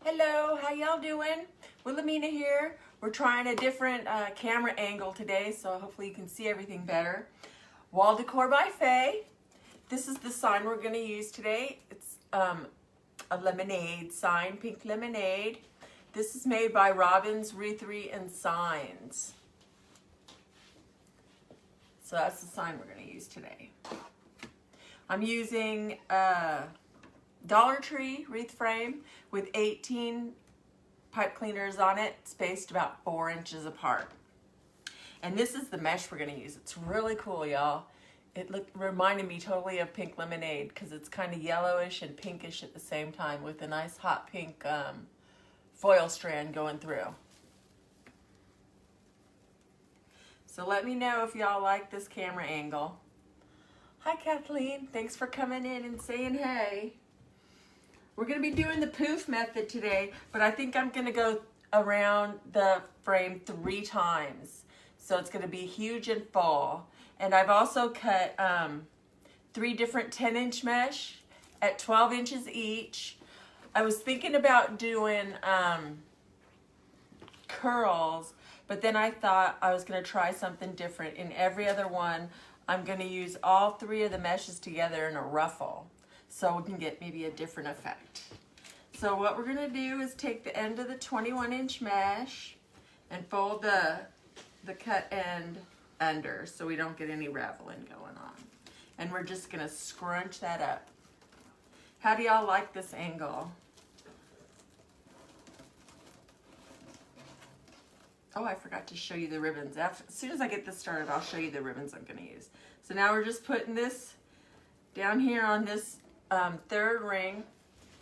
Hello, how y'all doing? Wilhelmina here. We're trying a different camera angle today, so hopefully you can see everything better. Wall Decor by Faye. This is the sign we're going to use today. It's a lemonade sign, pink lemonade. This is made by Robbins Wreathery and Signs. So that's the sign we're going to use today. I'm using Dollar Tree wreath frame with 18 pipe cleaners on it, spaced about 4 inches apart. And this is the mesh we're going to use. It's really cool, y'all. It reminded me totally of pink lemonade because it's kind of yellowish and pinkish at the same time with a nice hot pink foil strand going through. So let me know if y'all like this camera angle. Hi Kathleen, thanks for coming in and saying hey. We're going to be doing the poof method today, but I think I'm going to go around the frame 3 times. So it's going to be huge and full. And I've also cut 3 different 10-inch mesh at 12 inches each. I was thinking about doing curls, but then I thought I was going to try something different. In every other one, I'm going to use all 3 of the meshes together in a ruffle, so we can get maybe a different effect. So what we're going to do is take the end of the 21-inch mesh and fold the cut end under so we don't get any raveling going on. And we're just going to scrunch that up. How do y'all like this angle? Oh, I forgot to show you the ribbons. As soon as I get this started, I'll show you the ribbons I'm going to use. So now we're just putting this down here on this 3rd ring.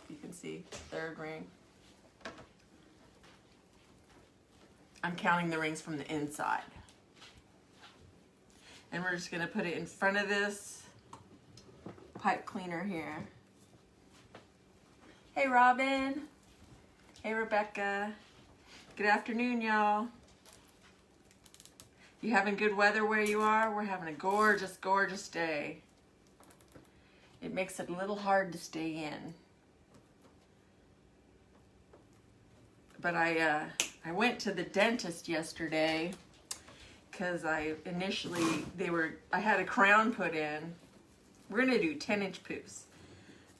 You can see 3rd ring. I'm counting the rings from the inside. And we're just going to put it in front of this pipe cleaner here. Hey Robin. Hey Rebecca. Good afternoon, y'all. You having good weather where you are? We're having a gorgeous, gorgeous day. It makes it a little hard to stay in. But I went to the dentist yesterday because I had a crown put in. We're gonna do 10-inch poofs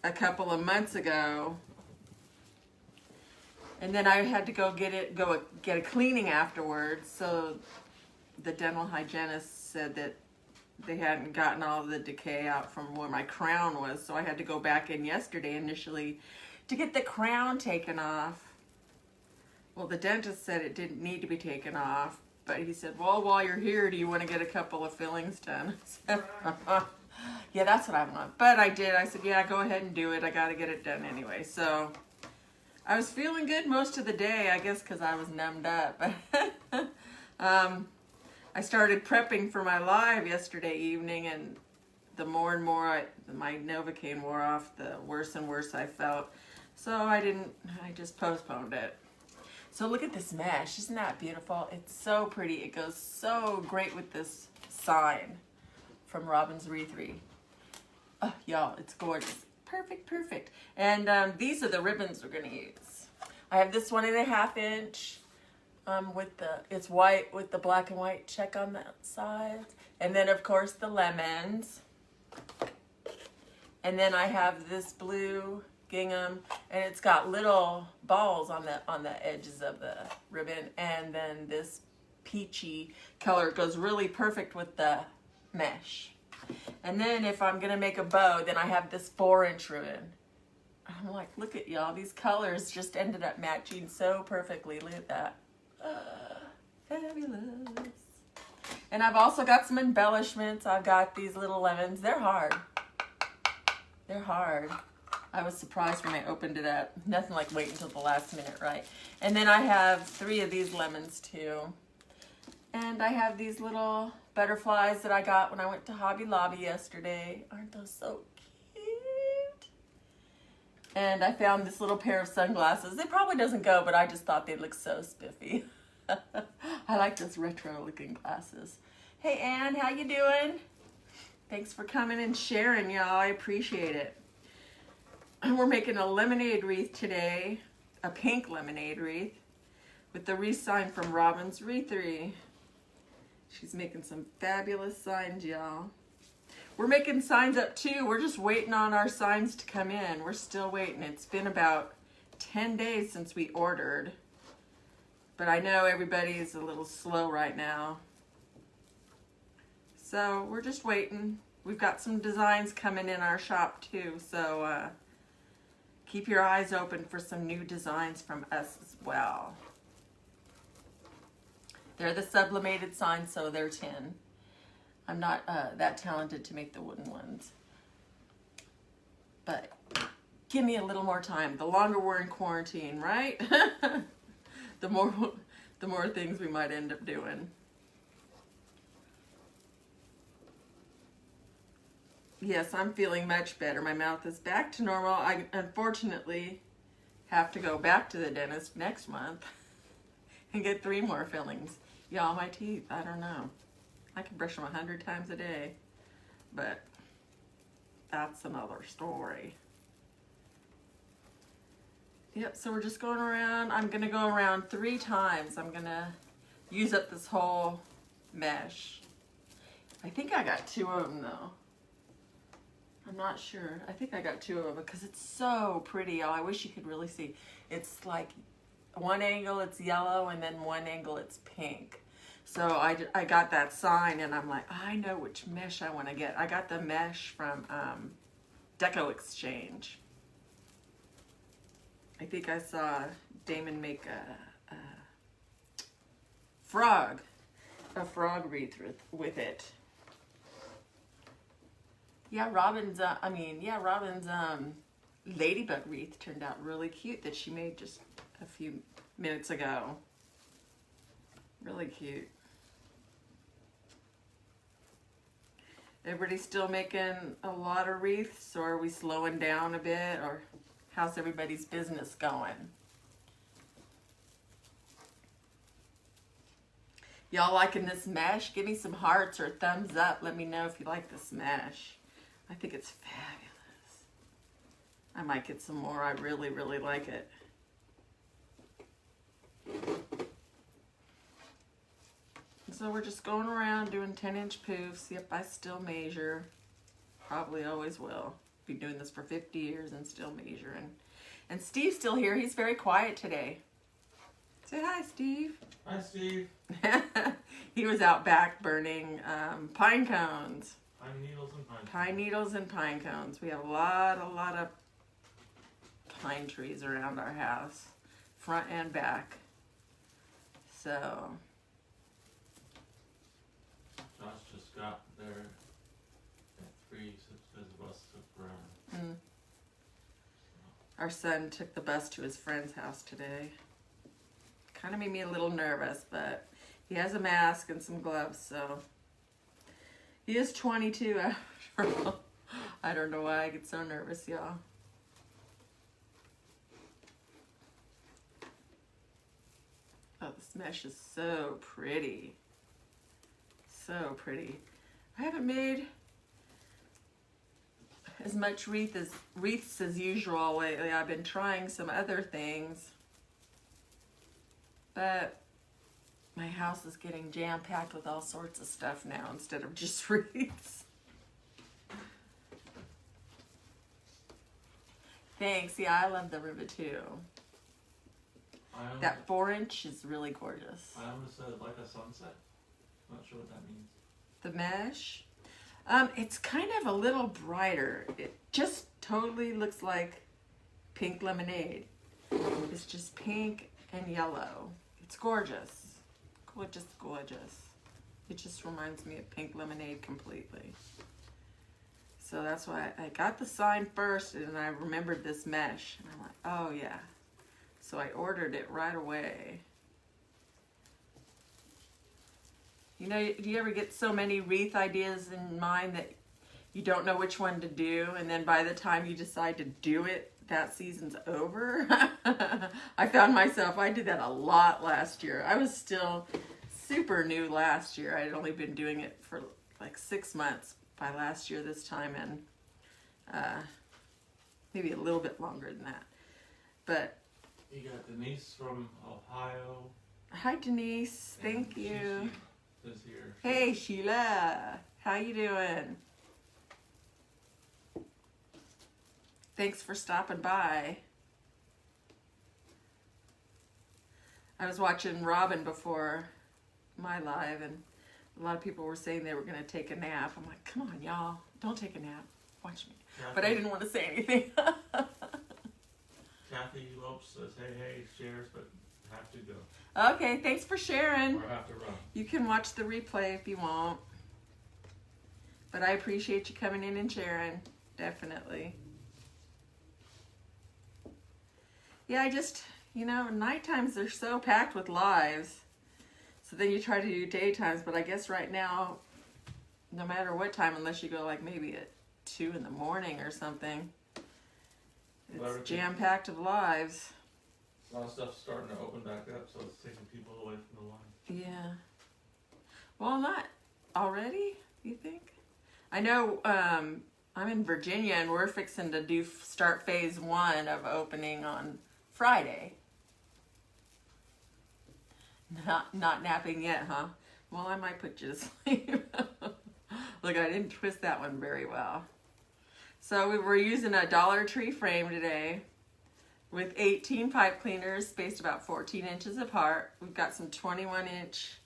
a couple of months ago. And then I had to go get a cleaning afterwards. So the dental hygienist said that they hadn't gotten all of the decay out from where my crown was. So I had to go back in yesterday initially to get the crown taken off. Well, the dentist said it didn't need to be taken off. But he said, well, while you're here, do you want to get a couple of fillings done? Yeah, that's what I want. But I did. I said, yeah, go ahead and do it. I got to get it done anyway. So I was feeling good most of the day, I guess because I was numbed up. I started prepping for my live yesterday evening, and the more and more my Novocaine wore off, the worse and worse I felt. So I just postponed it. So look at this mesh. Isn't that beautiful? It's so pretty. It goes so great with this sign from Robbins Wreathery. Oh, y'all, it's gorgeous. Perfect, perfect. And these are the ribbons we're going to use. I have this 1.5 inch it's white with the black and white check on the side. And then, of course, the lemons. And then I have this blue gingham, and it's got little balls on the edges of the ribbon. And then this peachy color goes really perfect with the mesh. And then if I'm gonna make a bow, then I have this 4-inch ribbon. I'm like, look at y'all, these colors just ended up matching so perfectly. Look at that. Fabulous. And I've also got some embellishments. I've got these little lemons. They're hard. They're hard. I was surprised when I opened it up. Nothing like waiting until the last minute, right? And then I have 3 of these lemons too. And I have these little butterflies that I got when I went to Hobby Lobby yesterday. Aren't those so cute? And I found this little pair of sunglasses. It probably doesn't go, but I just thought they look so spiffy. I like those retro looking glasses. Hey Ann, how you doing? Thanks for coming and sharing, y'all. I appreciate it. And we're making a lemonade wreath today. a pink lemonade wreath with the wreath sign from Robin's Wreathery. She's making some fabulous signs, y'all. We're making signs up too. We're just waiting on our signs to come in. We're still waiting. It's been about 10 days since we ordered. But I know everybody's a little slow right now. So we're just waiting. We've got some designs coming in our shop too. So keep your eyes open for some new designs from us as well. They're the sublimated signs, so they're tin. I'm not that talented to make the wooden ones. But give me a little more time. The longer we're in quarantine, right? the more things we might end up doing. Yes, I'm feeling much better. My mouth is back to normal. I unfortunately have to go back to the dentist next month and get 3 more fillings. Y'all, my teeth, I don't know. I can brush them 100 times a day, but that's another story. Yep, so we're just going around. I'm gonna go around 3 times. I'm gonna use up this whole mesh. I think I got 2 of them though. I'm not sure. I think I got 2 of them because it's so pretty, y'all. I wish you could really see. It's like one angle it's yellow and then one angle it's pink. So I got that sign and I'm like, I know which mesh I want to get. I got the mesh from Deco Exchange. I think I saw Damon make a frog wreath with it. Yeah, Robin's ladybug wreath turned out really cute that she made just a few minutes ago. Really cute. Everybody still making a lot of wreaths, or are we slowing down a bit, or how's everybody's business going? Y'all liking this mesh? Give me some hearts or thumbs up. Let me know if you like this mesh. I think it's fabulous. I might get some more. I really, really like it. So we're just going around doing 10-inch poofs. Yep, I still measure. Probably always will. Been doing this for 50 years and still measuring. And Steve's still here. He's very quiet today. Say hi, Steve. Hi, Steve. He was out back burning pine cones. Pine needles and pine cones. Pine needles and pine cones. We have a lot of pine trees around our house, front and back. So Josh just got there at 3, so the bus took forever. Our son took the bus to his friend's house today. Kind of made me a little nervous, but he has a mask and some gloves, so he is 22 after all. I don't know why I get so nervous, y'all. Oh, this mesh is so pretty. So pretty. I haven't made as much wreaths as usual lately. I've been trying some other things, but my house is getting jam-packed with all sorts of stuff now instead of just wreaths. Thanks. Yeah, I love the ribbon too. That 4-inch is really gorgeous. I almost said like a sunset. Not sure what that means. The mesh, it's kind of a little brighter. It just totally looks like pink lemonade. It's just pink and yellow. It's gorgeous. Gorgeous, gorgeous. It just reminds me of pink lemonade completely. So that's why I got the sign first and I remembered this mesh. And I'm like, oh yeah. So I ordered it right away. You know, do you ever get so many wreath ideas in mind that you don't know which one to do, and then by the time you decide to do it, that season's over? I found myself, I did that a lot last year. I was still super new last year. I had only been doing it for like 6 months by last year this time, and maybe a little bit longer than that. But You got Denise from Ohio. Hi, Denise. Thank and you. She is here. Hey, Sheila. How you doing? Thanks for stopping by. I was watching Robin before my live, and a lot of people were saying they were going to take a nap. I'm like, come on, y'all. Don't take a nap. Watch me. But I didn't want to say anything. Kathy Lopes says, hey, shares, but have to go. Okay, thanks for sharing. Or have to run. You can watch the replay if you want. But I appreciate you coming in and sharing. Definitely. Yeah, I just, night times they're so packed with lives. So then you try to do daytimes, but I guess right now, no matter what time, unless you go like maybe at 2 in the morning or something, it's jam-packed of lives. A lot of stuff's starting to open back up, so it's taking people away from the line. Yeah. Well, not already, you think? I know I'm in Virginia, and we're fixing to start phase 1 of opening on Friday. Not napping yet, huh? Well, I might put you to sleep. Look, I didn't twist that one very well. So we were using a Dollar Tree frame today with 18 pipe cleaners spaced about 14 inches apart. We've got some 21-inch,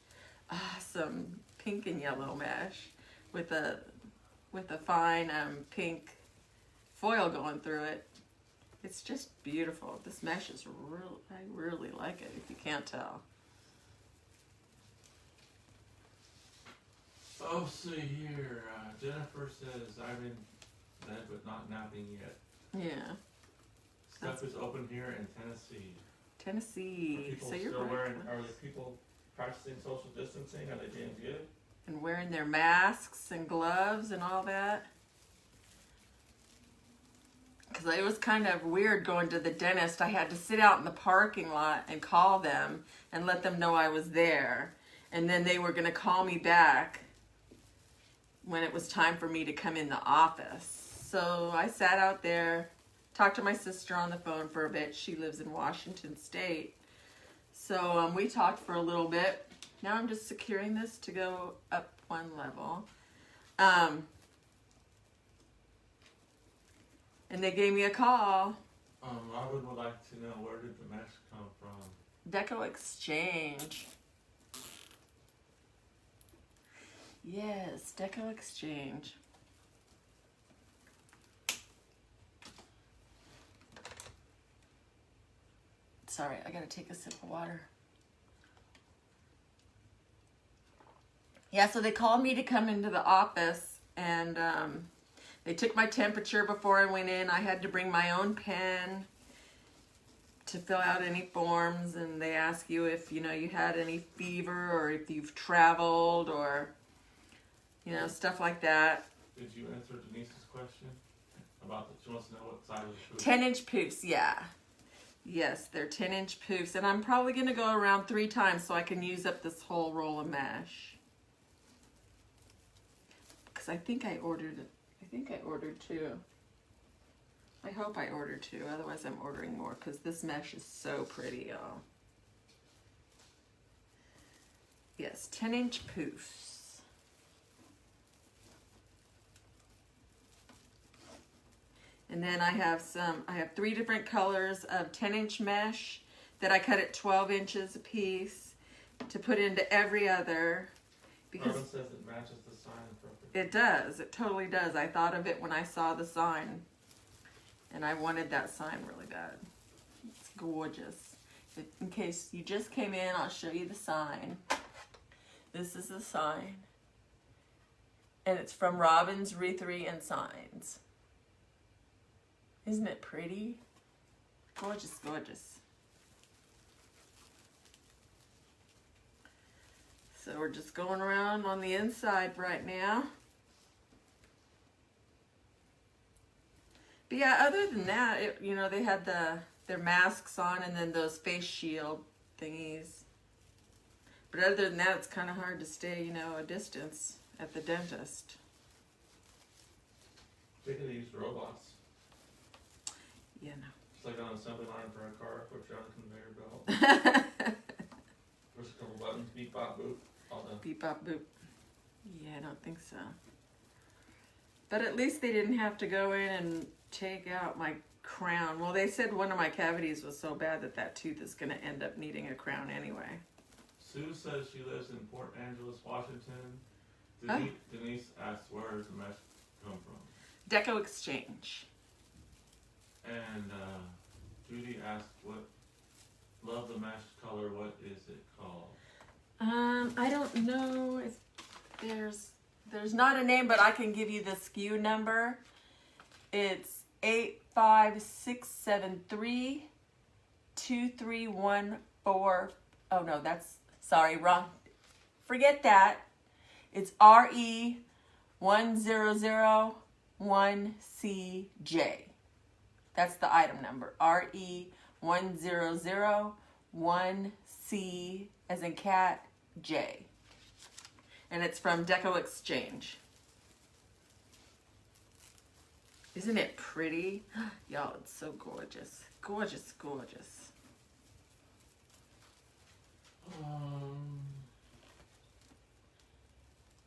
some pink and yellow mesh with a fine pink foil going through it. It's just beautiful. This mesh is I really like it, if you can't tell. Oh, see here. Jennifer says, I'm in bed but not napping yet. Yeah. Stuff is open here in Tennessee. Tennessee. Are people So you're still right. are the people practicing social distancing? Are they being good? And wearing their masks and gloves and all that. Because it was kind of weird going to the dentist. I had to sit out in the parking lot and call them and let them know I was there. And then they were going to call me back when it was time for me to come in the office. So I sat out there, talked to my sister on the phone for a bit. She lives in Washington State. So we talked for a little bit. Now I'm just securing this to go up 1 level. And they gave me a call. Robin would like to know, where did the mesh come from? Deco Exchange. Yes, Deco Exchange. Sorry, I gotta take a sip of water. Yeah, so they called me to come into the office, and they took my temperature before I went in. I had to bring my own pen to fill out any forms, and they ask you if you had any fever or if you've traveled or stuff like that. Did you answer Denise's question about she wants to know what size of poofs? 10-inch poofs, yeah. Yes, they're 10-inch poofs, and I'm probably going to go around 3 times so I can use up this whole roll of mesh. Because I think I ordered 2. I hope I ordered 2, otherwise I'm ordering more because this mesh is so pretty, y'all. Yes, 10-inch poofs. And then I have 3 different colors of 10-inch mesh that I cut at 12 inches a piece to put into every other. Because Robin says it matches the sign perfectly. it does. It totally does. I thought of it when I saw the sign. And I wanted that sign really bad. It's gorgeous. In case you just came in, I'll show you the sign. This is the sign. And it's from Robin's Wreathery and Signs. Isn't it pretty? Gorgeous, gorgeous. So we're just going around on the inside right now. But yeah, other than that, they had their masks on and then those face shield thingies. But other than that, it's kind of hard to stay, a distance at the dentist. They could use robots. Yeah, no. It's like on an assembly line for a car, put you on a conveyor belt. There's a couple buttons, beep, bop, boop, all done. Beep bop boop. Yeah, I don't think so. But at least they didn't have to go in and take out my crown. Well, they said one of my cavities was so bad that that tooth is going to end up needing a crown anyway. Sue says she lives in Port Angeles, Washington. Oh. Denise asks, where does the mesh come from? Deco Exchange. And Judy asked, love the mesh color, what is it called? I don't know if there's not a name, but I can give you the SKU number. It's 85673-2314. Oh no, sorry, wrong. Forget that. It's RE1001CJ. That's the item number. RE1001C as in cat, J. And it's from Deco Exchange. Isn't it pretty? Y'all, it's so gorgeous. Gorgeous, gorgeous.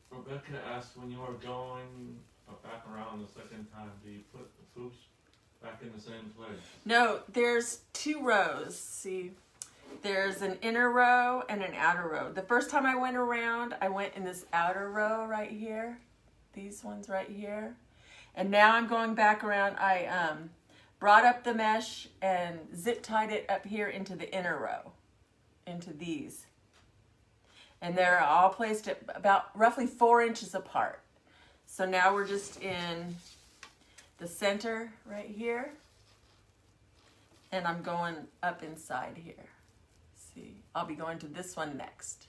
Rebecca asked, when you are going back around the second time, do you put the hoops back in the same place? No, there's two rows. See, there's an inner row and an outer row. The first time I went around, I went in this outer row right here. These ones right here. And now I'm going back around. I brought up the mesh and zip tied it up here into the inner row, into these. And they're all placed at about roughly 4 inches apart. So now we're just in the center right here. And I'm going up inside here. See, I'll be going to this one next.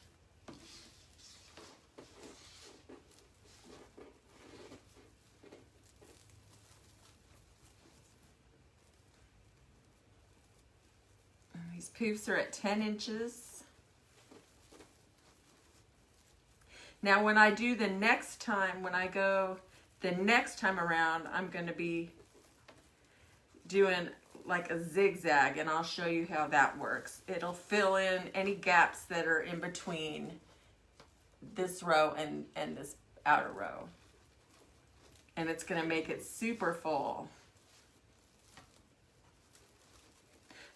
These poofs are at 10 inches. Now when I do the next time, when I go the next time around, I'm going to be doing like a zigzag, and I'll show you how that works. It'll fill in any gaps that are in between this row and this outer row. And it's going to make it super full.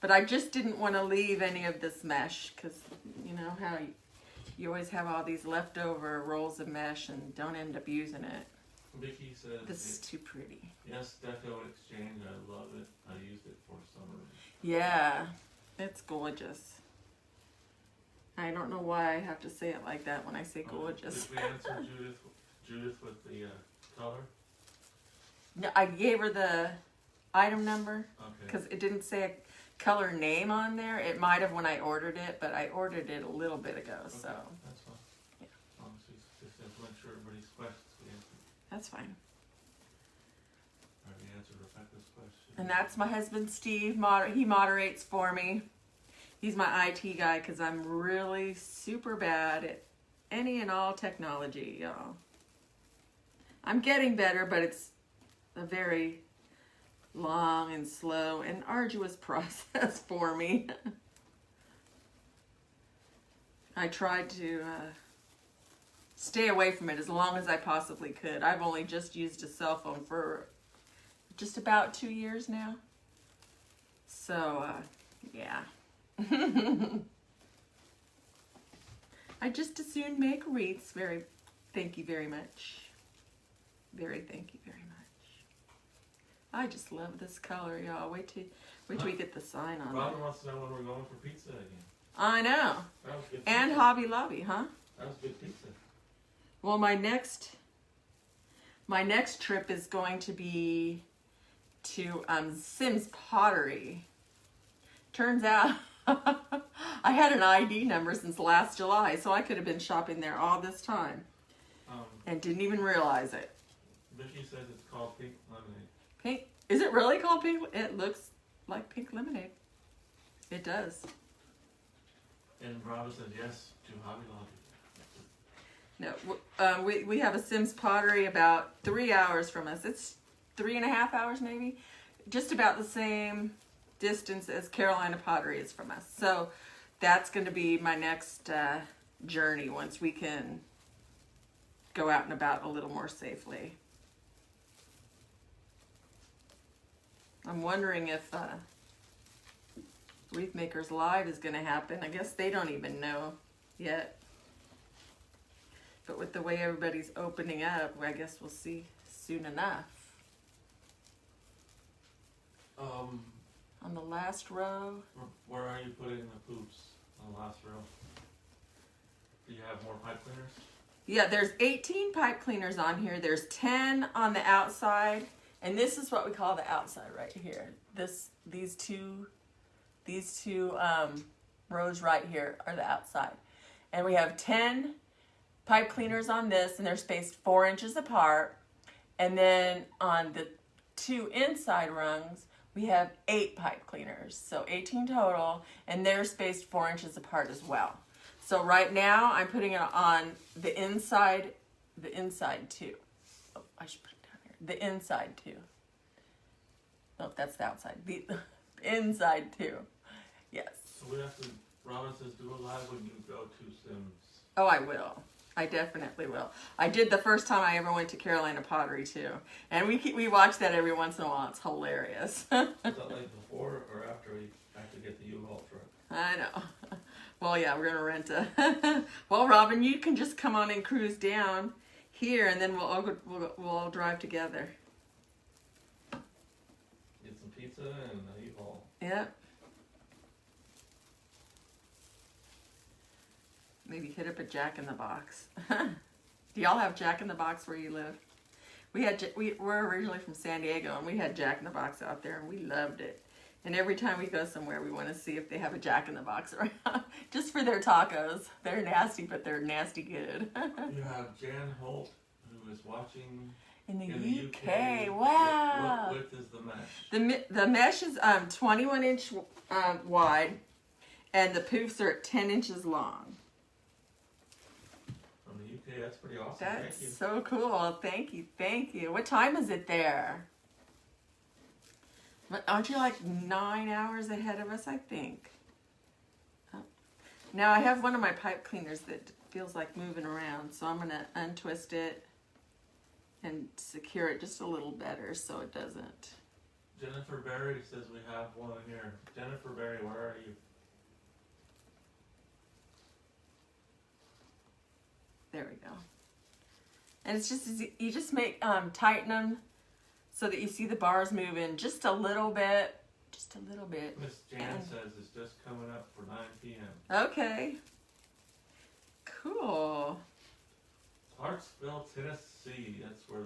But I just didn't want to leave any of this mesh because you know how you always have all these leftover rolls of mesh and don't end up using it. Vicky says, This is too pretty. yes, Deco Exchange, I love it. I used it for summer. Yeah, it's gorgeous. I don't know why I have to say it like that when I say gorgeous. Did we answer Judith with the color? No, I gave her the item number Okay. because it didn't say a color name on there. It might have when I ordered it, but I ordered it a little bit ago, Okay, so that's fine. Yeah. As long as we just have to make sure everybody's questions we answer. that's fine. I already answered Rebecca's question. And that's my husband, Steve. He moderates for me. He's my IT guy because I'm really super bad at any and all technology, y'all. I'm getting better, but it's a very long and slow and arduous process for me. I tried to stay away from it as long as I possibly could. I've only just used a cell phone for just about 2 years now. So, yeah. I just as soon make wreaths. Thank you very much. Thank you very much. I just love this color, y'all. Wait till we get the sign on Robin there. wants to know when we're going for pizza again. I know. That was good And pizza. Hobby Lobby, huh? That was good pizza. Well, my next trip is going to be to Sims Pottery. Turns out I had an ID number since last July, so I could have been shopping there all this time and didn't even realize it. Vicky says it's called Pink Lemonade. Pink? Is it really called pink? It looks like pink lemonade. It does. And Robin said yes to Hobby Lobby. No, we have a Sims Pottery about 3 hours from us. It's 3.5 hours maybe. Just about the same distance as Carolina Pottery is from us. So that's going to be my next journey once we can go out and about a little more safely. I'm wondering if Wreath Makers Live is going to happen. I guess they don't even know yet. But with the way everybody's opening up, I guess we'll see soon enough. On the last row. Where are you putting the poops on the last row? Do you have more pipe cleaners? Yeah, there's 18 pipe cleaners on here. There's 10 on the outside. And this is what we call the outside right here. These two rows right here are the outside. And we have 10 pipe cleaners on this, and they're spaced 4 inches apart. And then on the 2 inside rungs, we have 8 pipe cleaners. So 18 total, and they're spaced 4 inches apart as well. So right now, I'm putting it on the inside too. Oh, I should put it down here. The inside too. No, that's the outside. The inside too. Yes. So we have to, Robin says, do a live when you go to Sims. Oh, I will. I definitely will. I did the first time I ever went to Carolina Pottery too. And we watch that every once in a while. It's hilarious. Is that like before or after we actually get the U-Haul truck? I know. Well, yeah, we're gonna rent a. Well, Robin, you can just come on and cruise down here, and then we'll all drive together. Get some pizza and a U-Haul. Yep. Maybe hit up a Jack in the Box. Do y'all have Jack in the Box where you live? We're originally from San Diego, and we had Jack in the Box out there, and we loved it. And every time we go somewhere, we want to see if they have a Jack in the Box around, just for their tacos. They're nasty, but they're nasty good. You have Jan Holt, who is watching in the UK. Wow. What width is the mesh? The mesh is 21 inch wide, and the poofs are 10 inches long. From the UK, that's pretty awesome. That's Thank you. so cool. Thank you. Thank you. What time is it there? Aren't you like 9 hours ahead of us, I think? Oh. Now I have one of my pipe cleaners that feels like moving around, so I'm going to untwist it and secure it just a little better so it doesn't. Jennifer Berry says we have one here. Jennifer Berry, where are you? There we go. And it's just, you just tighten them so that you see the bars moving just a little bit. Just a little bit. Miss Jan says it's just coming up for 9 p.m. Okay. Cool. Clarksville, Tennessee. That's where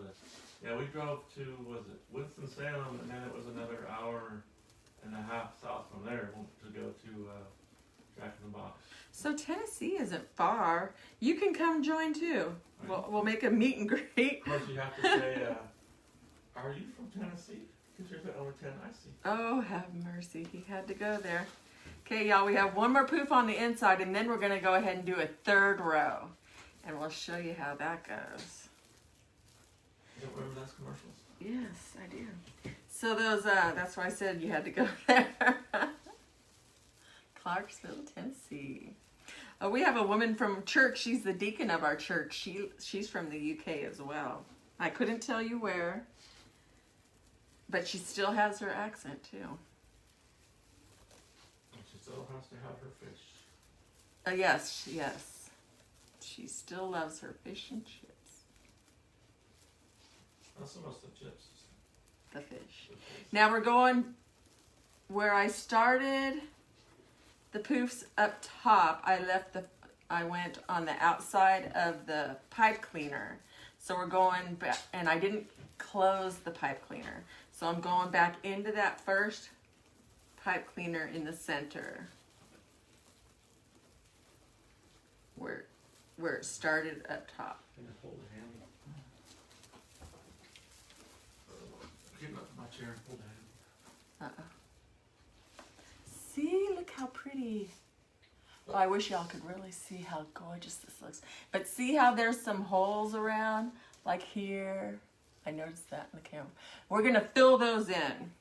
yeah, we drove to, was it Winston-Salem, and then it was another hour and a half south from there to go to Jack in the Box. So Tennessee isn't far. You can come join too. Right. We'll make a meet and greet. Of course, you have to say, are you from Tennessee? Because you're over 10, I see. Oh, have mercy. He had to go there. Okay, y'all, we have one more poof on the inside, and then we're going to go ahead and do a third row. And we'll show you how that goes. You don't remember those commercials? Yes, I do. So those, that's why I said you had to go there. Clarksville, Tennessee. We have a woman from church. She's the deacon of our church. She's from the UK as well. I couldn't tell you where, but she still has her accent too. And she still has to have her fish. Yes, yes. She still loves her fish and chips. Not so much the chips. The fish. The fish. Now we're going where I started the poofs up top. I went on the outside of the pipe cleaner. So we're going back, and I didn't close the pipe cleaner. So I'm going back into that first pipe cleaner in the center. Where it started up top. Can I hold a hand? Get up my chair and hold a hand. See, look how pretty. Well, I wish y'all could really see how gorgeous this looks. But see how there's some holes around, like here. I noticed that in the camera. We're gonna fill those in.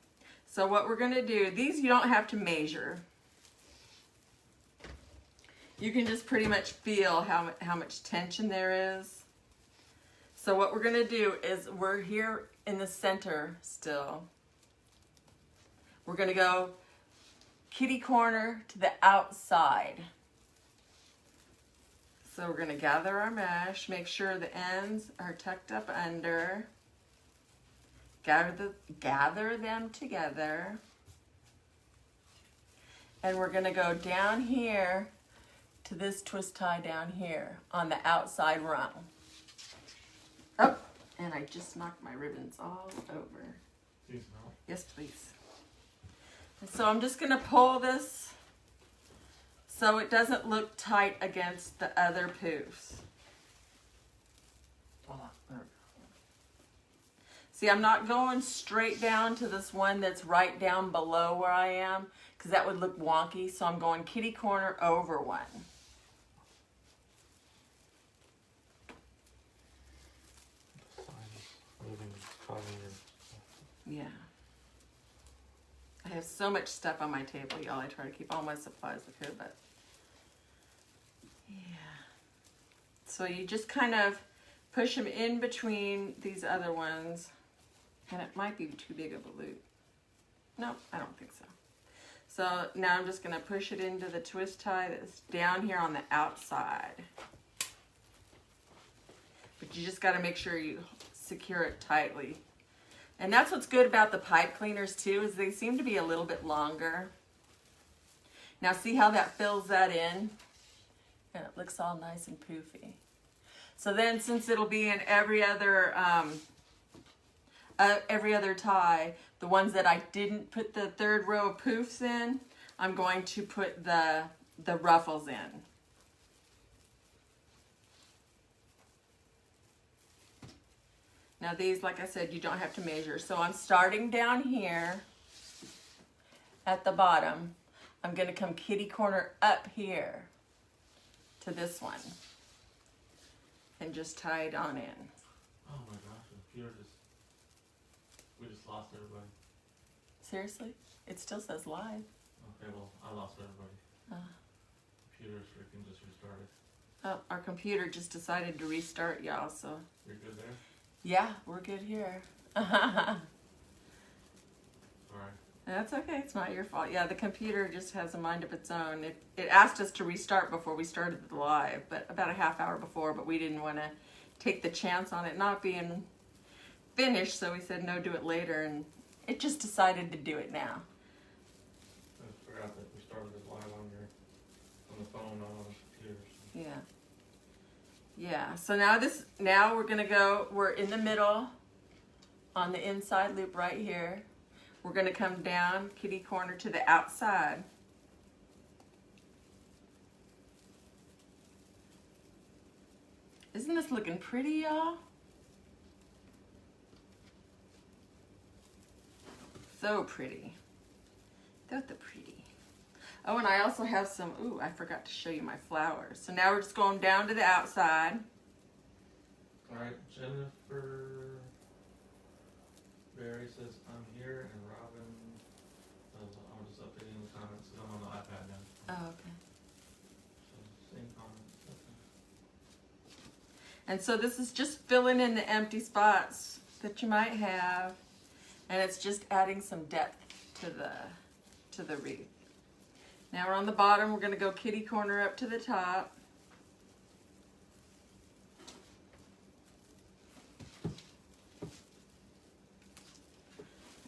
So what we're gonna do, these you don't have to measure. You can just pretty much feel how much tension there is. So what we're gonna do is we're here in the center still. We're gonna go kitty corner to the outside. So we're gonna gather our mesh, make sure the ends are tucked up under. Gather them together. And we're gonna go down here to this twist tie down here on the outside rung. Oh, and I just knocked my ribbons all over. Please no. Yes, please. And so I'm just gonna pull this so it doesn't look tight against the other poofs. Hold on. There we go. See, I'm not going straight down to this one that's right down below where I am, because that would look wonky. So I'm going kitty corner over one. The sign is moving, causing your... Yeah. I have so much stuff on my table, y'all. I try to keep all my supplies with here, but yeah. So you just kind of push them in between these other ones, and it might be too big of a loop. No, I don't think so. So now I'm just gonna push it into the twist tie that's down here on the outside. But you just gotta make sure you secure it tightly. And that's what's good about the pipe cleaners too, is they seem to be a little bit longer. Now see how that fills that in? And it looks all nice and poofy. So then since it'll be in every other tie, the ones that I didn't put the third row of poofs in, I'm going to put the ruffles in. Now these, like I said, you don't have to measure. So I'm starting down here at the bottom. I'm gonna come kitty corner up here to this one and just tie it on in. Oh my gosh, the computer we just lost everybody. Seriously? It still says live. Okay, well, I lost everybody. Computer's freaking just restarted. Oh, our computer just decided to restart, y'all, so. You're good there? Yeah, we're good here. Sorry. That's okay, it's not your fault. Yeah, the computer just has a mind of its own. It asked us to restart before we started the live, but about a half hour before, but we didn't want to take the chance on it not being finished, so we said no, do it later, and it just decided to do it now. I forgot that we started this live on the phone, not on the computer. So. Yeah. Yeah, so now we're in the middle on the inside loop right here. We're gonna come down kitty corner to the outside. Isn't this looking pretty, y'all? So pretty. So pretty. Oh, and I also have some, ooh, I forgot to show you my flowers. So now we're just going down to the outside. Alright, Jennifer Barry says, I'm here, and Robin, I'm just updating the comments, because I'm on the iPad now. Oh, okay. So, same comments, okay. And so this is just filling in the empty spots that you might have. And it's just adding some depth to the wreath. Now we're on the bottom, we're gonna go kitty corner up to the top.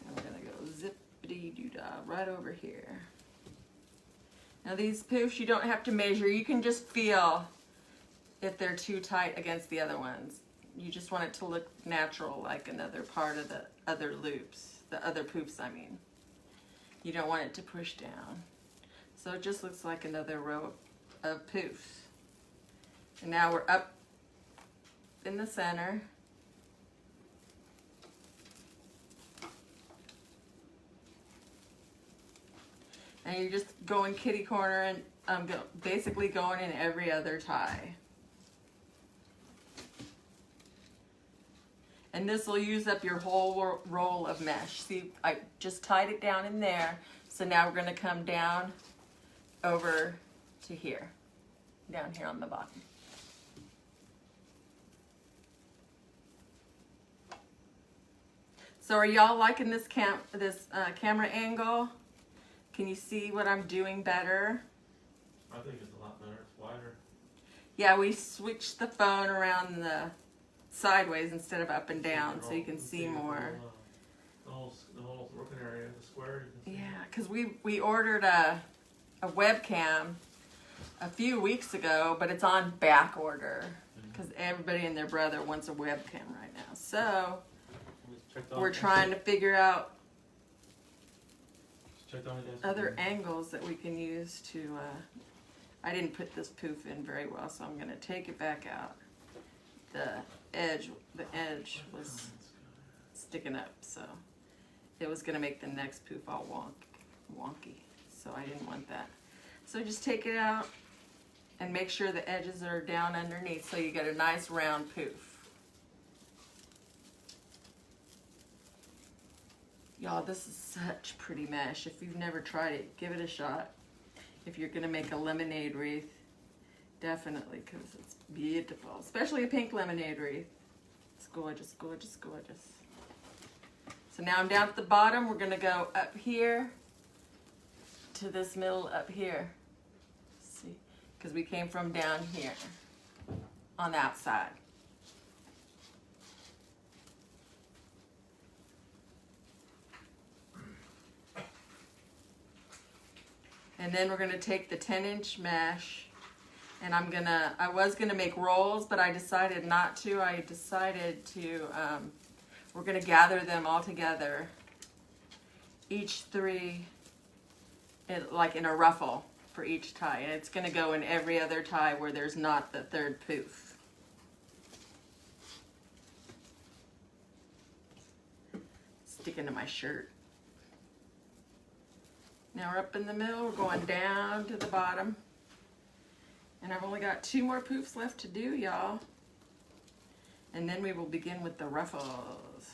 And we're gonna go zippity-doo-dah right over here. Now these poofs, you don't have to measure, you can just feel if they're too tight against the other ones. You just want it to look natural, like another part of the other loops, the other poofs, I mean. You don't want it to push down. So it just looks like another row of poofs. And now we're up in the center. And you're just going kitty corner and basically going in every other tie. And this will use up your whole roll of mesh. See, I just tied it down in there. So now we're gonna come down over to here, down here on the bottom. So are y'all liking this camera angle? Can you see what I'm doing better? I think it's a lot better. It's wider. Yeah, we switched the phone around the sideways instead of up and down, so you can see more. The whole working area, the square. You can see. Yeah, because we ordered a webcam a few weeks ago, but it's on back order because everybody and their brother wants a webcam right now. So we're trying to figure out other angles that we can use to. I didn't put this poof in very well, so I'm going to take it back out. The edge was sticking up, so it was going to make the next poof all wonky, so I didn't want that. So just take it out and make sure the edges are down underneath so you get a nice round poof. Y'all, this is such pretty mesh. If you've never tried it, give it a shot. If you're gonna make a lemonade wreath, definitely, because it's beautiful, especially a pink lemonade wreath. It's gorgeous, gorgeous, gorgeous. So now I'm down at the bottom. We're gonna go up here to this middle up here. See, because we came from down here on the outside. And then we're gonna take the 10-inch mesh, and I was gonna make rolls, but I decided not to. I decided to, we're gonna gather them all together, each three, like in a ruffle for each tie. And it's gonna go in every other tie where there's not the third poof. Sticking to my shirt. Now we're up in the middle, we're going down to the bottom. And I've only got 2 more poofs left to do, y'all. And then we will begin with the ruffles.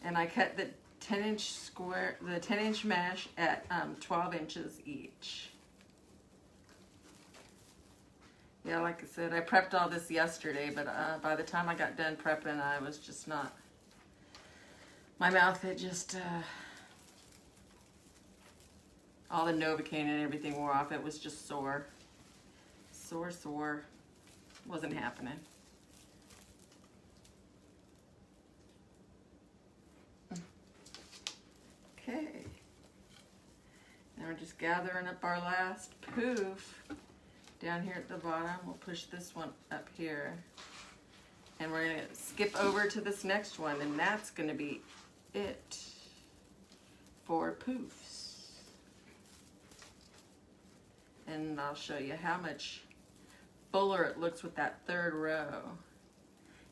And I cut the 10-inch mesh at 12 inches each. Yeah, like I said, I prepped all this yesterday, but by the time I got done prepping, I was just not. My mouth had just, all the Novocaine and everything wore off. It was just sore. Sore. Wasn't happening. Okay. Now we're just gathering up our last poof down here at the bottom. We'll push this one up here. And we're gonna skip over to this next one, and that's gonna be it for poofs. And I'll show you how much fuller it looks with that third row.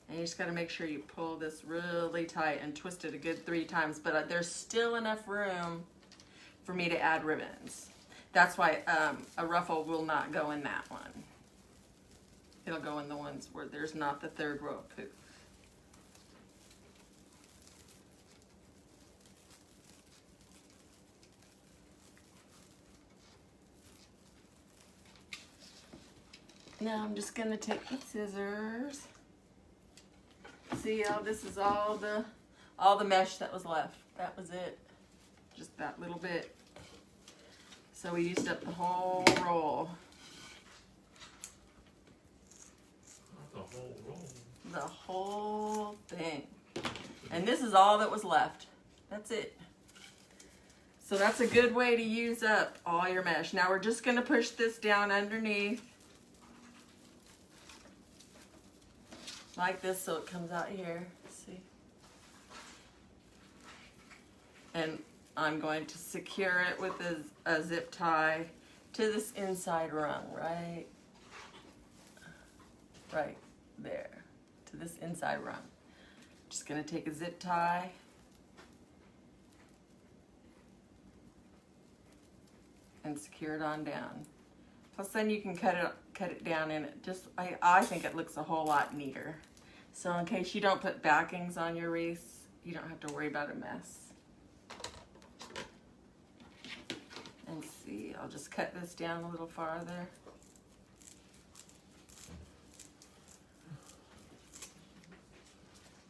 And you just gotta make sure you pull this really tight and twist it a good 3 times, but there's still enough room for me to add ribbons. That's why a ruffle will not go in that one. It'll go in the ones where there's not the third row of poof. Now I'm just gonna take the scissors. See how this is all the mesh that was left. That was it. Just that little bit. So we used up the whole roll. Not the whole roll. The whole thing. And this is all that was left. That's it. So that's a good way to use up all your mesh. Now we're just gonna push this down underneath. Like this, so it comes out here, see? And I'm going to secure it with a zip tie to this inside rung, right there, to this inside rung. Just gonna take a zip tie and secure it on down. Plus then you can cut it down and it just, I think it looks a whole lot neater. So in case you don't put backings on your wreaths, you don't have to worry about a mess. And see, I'll just cut this down a little farther.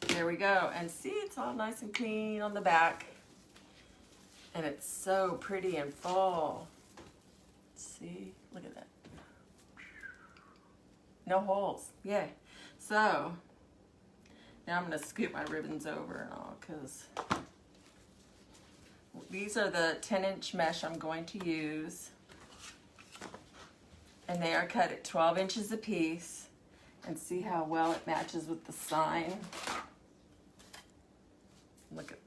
There we go. And see, it's all nice and clean on the back. And it's so pretty and full. See, look at that. No holes. Yay. So, now I'm going to scoop my ribbons over and all, because these are the 10-inch mesh I'm going to use. And they are cut at 12 inches a piece. And see how well it matches with the sign. Look at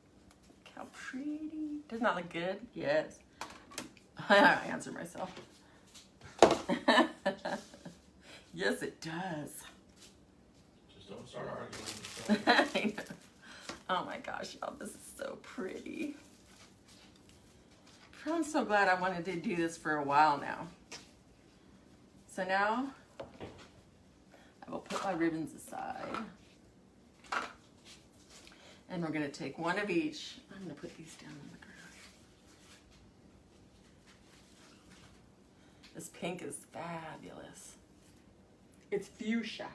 how pretty. Doesn't that look good? Yes. I answer myself. Yes, it does. Just don't start arguing. I know. Oh my gosh, y'all, this is so pretty. I'm so glad I wanted to do this for a while now. So now, I will put my ribbons aside. And we're going to take one of each. I'm going to put these down on the ground. This pink is fabulous. It's fuchsia.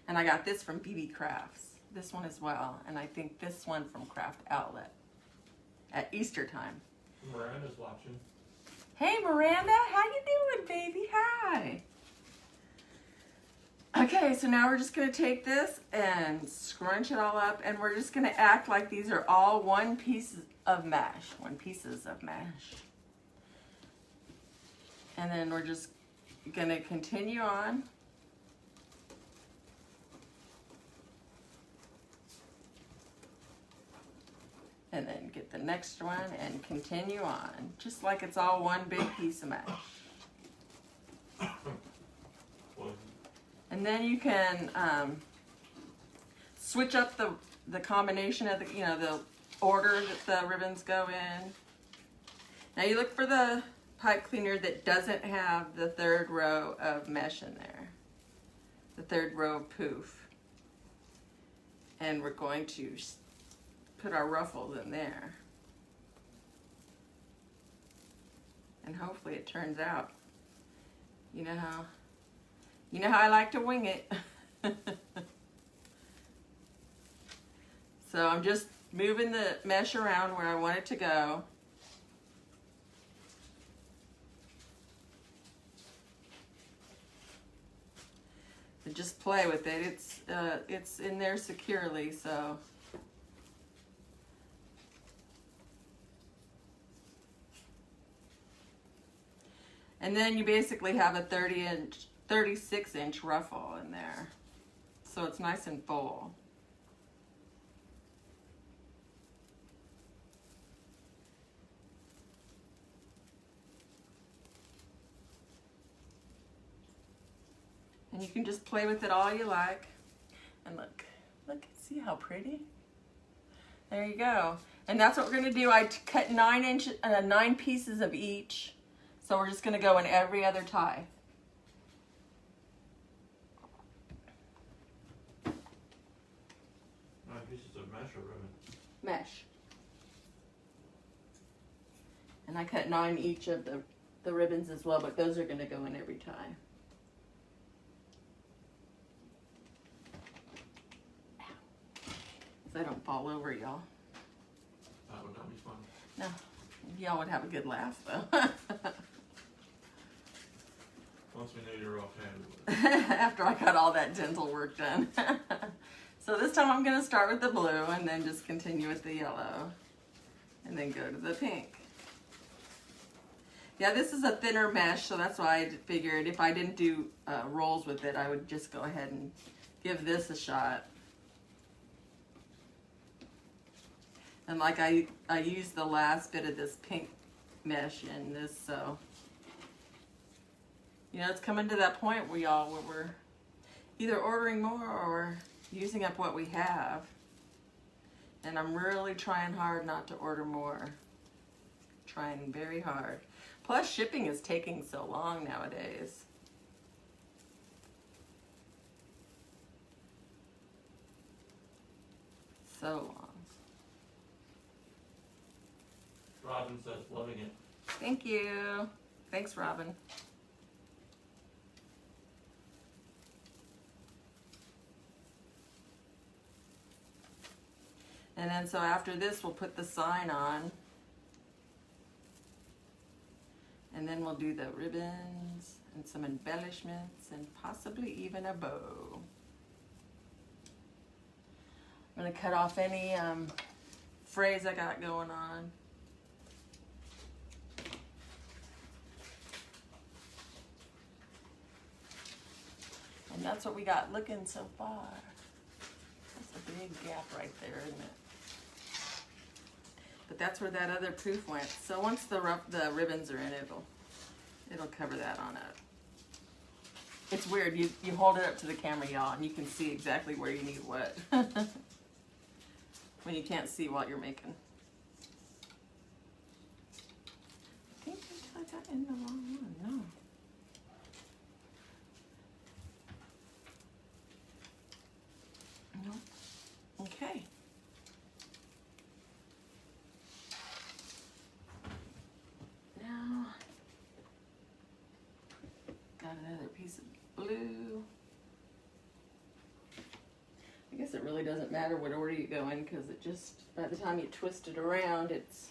And I got this from BB Crafts. This one as well. And I think this one from Craft Outlet at Easter time. Miranda's watching. Hey Miranda, how you doing, baby? Hi. Okay, so now we're just going to take this and scrunch it all up, and we're just going to act like these are all one piece of mesh. And then we're just going to continue on. And then get the next one and continue on, just like it's all one big piece of mesh. And then you can switch up the combination of the order that the ribbons go in. Now you look for the pipe cleaner that doesn't have the third row of mesh in there, the third row of poof. And we're going to put our ruffles in there. And hopefully it turns out. You know how I like to wing it. So I'm just moving the mesh around where I want it to go. And just play with it. It's in there securely, so. And then you basically have a 36-inch ruffle in there. So it's nice and full. And you can just play with it all you like. And look, see how pretty? There you go. And that's what we're gonna do. I cut 9 pieces of each. So we're just going to go in every other tie. 9 pieces of mesh or ribbon? Mesh. And I cut 9 each of the ribbons as well, but those are going to go in every tie. So I don't fall over, y'all. That would not be fun. No. Y'all would have a good laugh, though. Once we knew you were okay, we would. After I got all that dental work done. So this time I'm going to start with the blue and then just continue with the yellow. And then go to the pink. Yeah, this is a thinner mesh, so that's why I figured if I didn't do rolls with it, I would just go ahead and give this a shot. And like I used the last bit of this pink mesh in this, so. You know, it's coming to that point where we're either ordering more or using up what we have. And I'm really trying hard not to order more. Trying very hard. Plus, shipping is taking so long nowadays. So long. Robin says, loving it. Thank you. Thanks, Robin. And then so after this, we'll put the sign on. And then we'll do the ribbons and some embellishments and possibly even a bow. I'm gonna cut off any frays I got going on. And that's what we got looking so far. That's a big gap right there, isn't it? But that's where that other proof went. So once the ribbons are in, it'll cover that on up. It's weird. You hold it up to the camera, y'all, and you can see exactly where you need what. When you can't see what you're making. I think I got in the wrong one. No. No. Okay. Now, got another piece of blue. I guess it really doesn't matter what order you go in because it just, by the time you twist it around, it's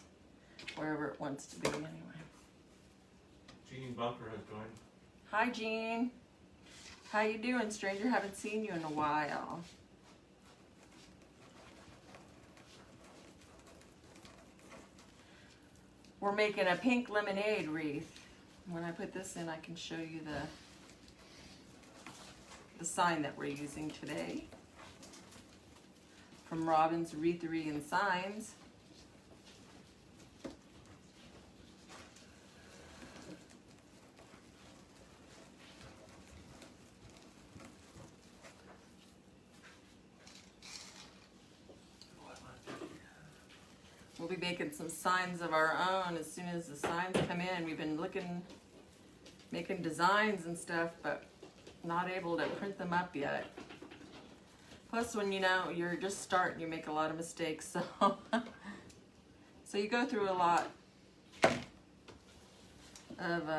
wherever it wants to be anyway. Jean Bunker has joined. Hi, Jean. How you doing, stranger? Haven't seen you in a while. We're making a pink lemonade wreath. When I put this in, I can show you the sign that we're using today. From Robin's Wreathery and Signs. We'll be making some signs of our own as soon as the signs come in. We've been making designs and stuff, but not able to print them up yet. Plus, when you're just starting, you make a lot of mistakes. So, so you go through a lot of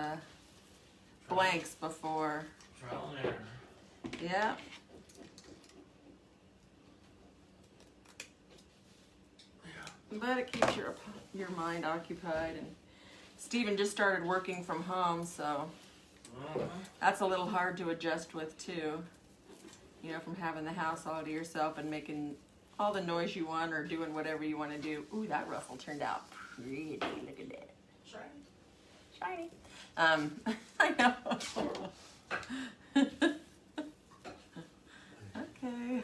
blanks before. Trial and error. Yeah. But it keeps your mind occupied. And Steven just started working from home, so that's a little hard to adjust with too. From having the house all to yourself and making all the noise you want or doing whatever you want to do. Ooh, that ruffle turned out pretty. Look at that. Shiny. I know. Okay.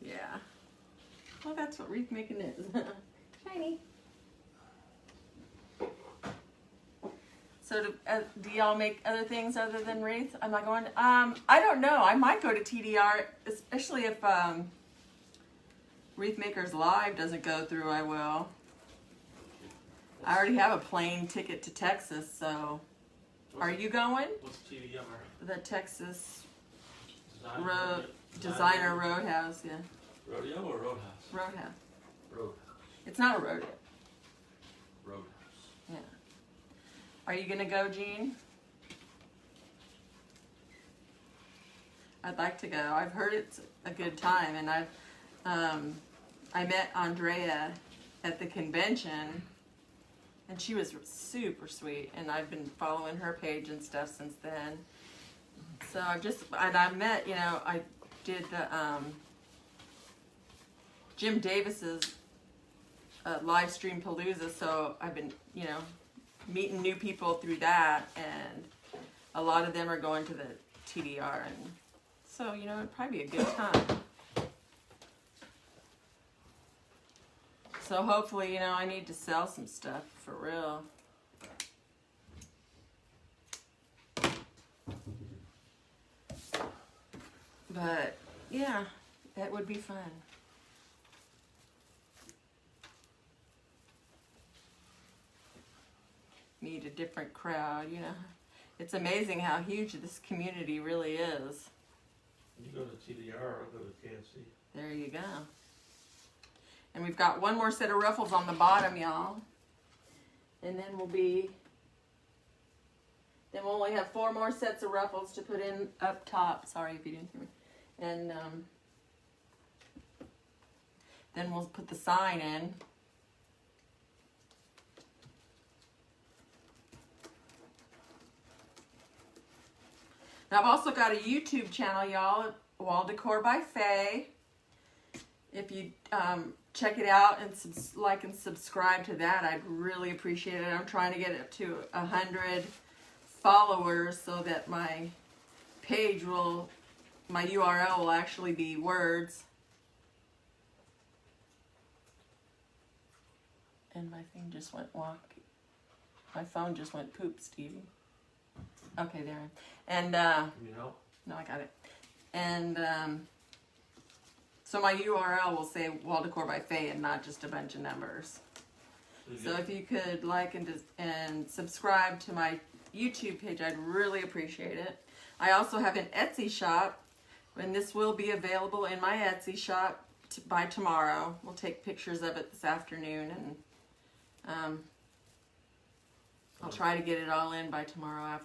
Yeah. Well, that's what wreath making is. Shiny. So do y'all make other things other than wreath? I'm not going. I don't know. I might go to TDR, especially if Wreath Makers Live doesn't go through. I will. I already have a plane ticket to Texas, so are you going? What's TDR? The Texas Designer Designer Roadhouse, yeah. Rodeo or Roadhouse? Roadhouse. Roadhouse. It's not a rodeo. Roadhouse. Yeah. Are you gonna go, Jean? I'd like to go. I've heard it's a good time, and I met Andrea at the convention, and she was super sweet, and I've been following her page and stuff since then. So I met, I did the Jim Davis's live stream Palooza, so I've been, meeting new people through that, and a lot of them are going to the TDR, and so, it'd probably be a good time. So hopefully, I need to sell some stuff for real. But yeah, that would be fun. meet a different crowd, you know. It's amazing how huge this community really is. You go to TDR, I'll go to KFC. There you go. And we've got one more set of ruffles on the bottom, y'all. And then we'll only have 4 more sets of ruffles to put in up top. Sorry if you didn't hear me. And then we'll put the sign in. And I've also got a YouTube channel, y'all, Wall Decor by Faye. If you check it out and like and subscribe to that, I'd really appreciate it. I'm trying to get it to 100 followers so that my page will, my URL will actually be words. And my thing just went my phone just went poop, Stevie. Okay, there. And Can you help? no, I got it. And so my URL will say Wall Decor by Faye and not just a bunch of numbers. So if you could like and subscribe to my YouTube page, I'd really appreciate it. I also have an Etsy shop, and this will be available in my Etsy shop by tomorrow. We'll take pictures of it this afternoon, and I'll try to get it all in by tomorrow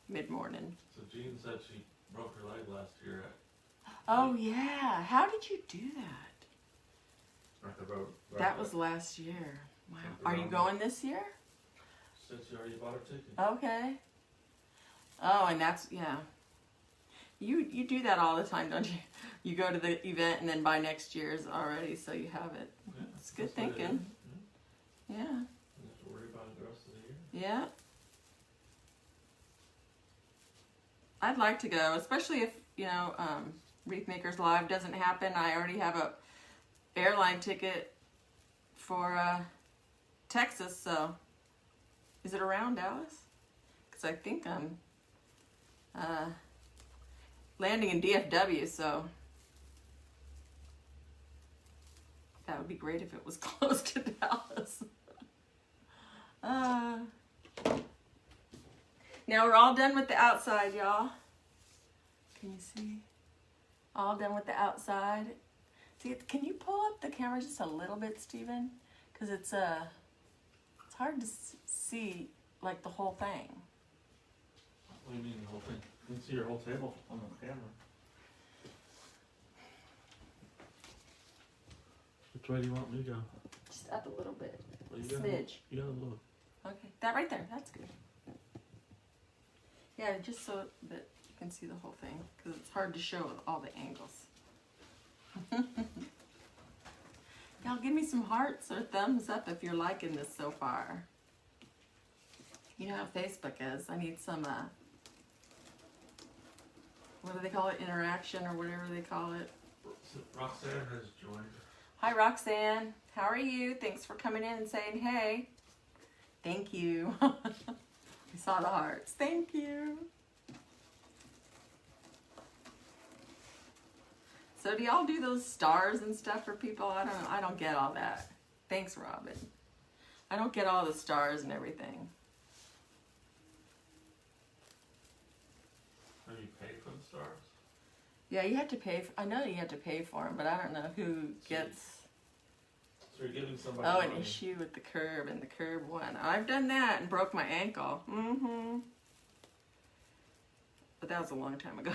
mid-morning. So Jean said she broke her leg last year Oh yeah, how did you do that? at the road. That was last year. Wow. At the Are you road. going this year? Since you already bought her ticket. Okay. Oh, and that's, yeah. You do that all the time, don't you? You go to the event and then buy next year's already, so you have it. Yeah, It's good that's what it thinking. is. Yeah. You don't have to worry about it the rest of the year. Yeah. I'd like to go, especially if, you know, Wreath Makers Live doesn't happen. I already have a airline ticket for Texas, so is it around Dallas? Because I think I'm landing in DFW, so that would be great if it was close to Dallas. Now we're all done with the outside, y'all. Can you see? All done with the outside. See, can you pull up the camera just a little bit, Steven? Because it's hard to see like the whole thing. What do you mean the whole thing? You can see your whole table on the camera. Which way do you want me to go? Just up a little bit. Well, Smidge. You gotta look. Okay, that right there. That's good. Yeah, just so that you can see the whole thing, because it's hard to show all the angles. Y'all give me some hearts or thumbs up if you're liking this so far. You know how Facebook is. I need some, what do they call it? Interaction or whatever they call it. Roxanne has joined. Hi, Roxanne. How are you? Thanks for coming in and saying hey. Thank you. We saw the hearts. Thank you. So do y'all do those stars and stuff for people? I don't know. I don't get all that. Thanks, Robin. I don't get all the stars and everything. Have you paid for the stars? Yeah, you have to pay. I know you have to pay for them, but I don't know who gets. So you're giving somebody Oh, an money. issue with the curb, and the curb won. I've done that and broke my ankle. Mm-hmm. But that was a long time ago.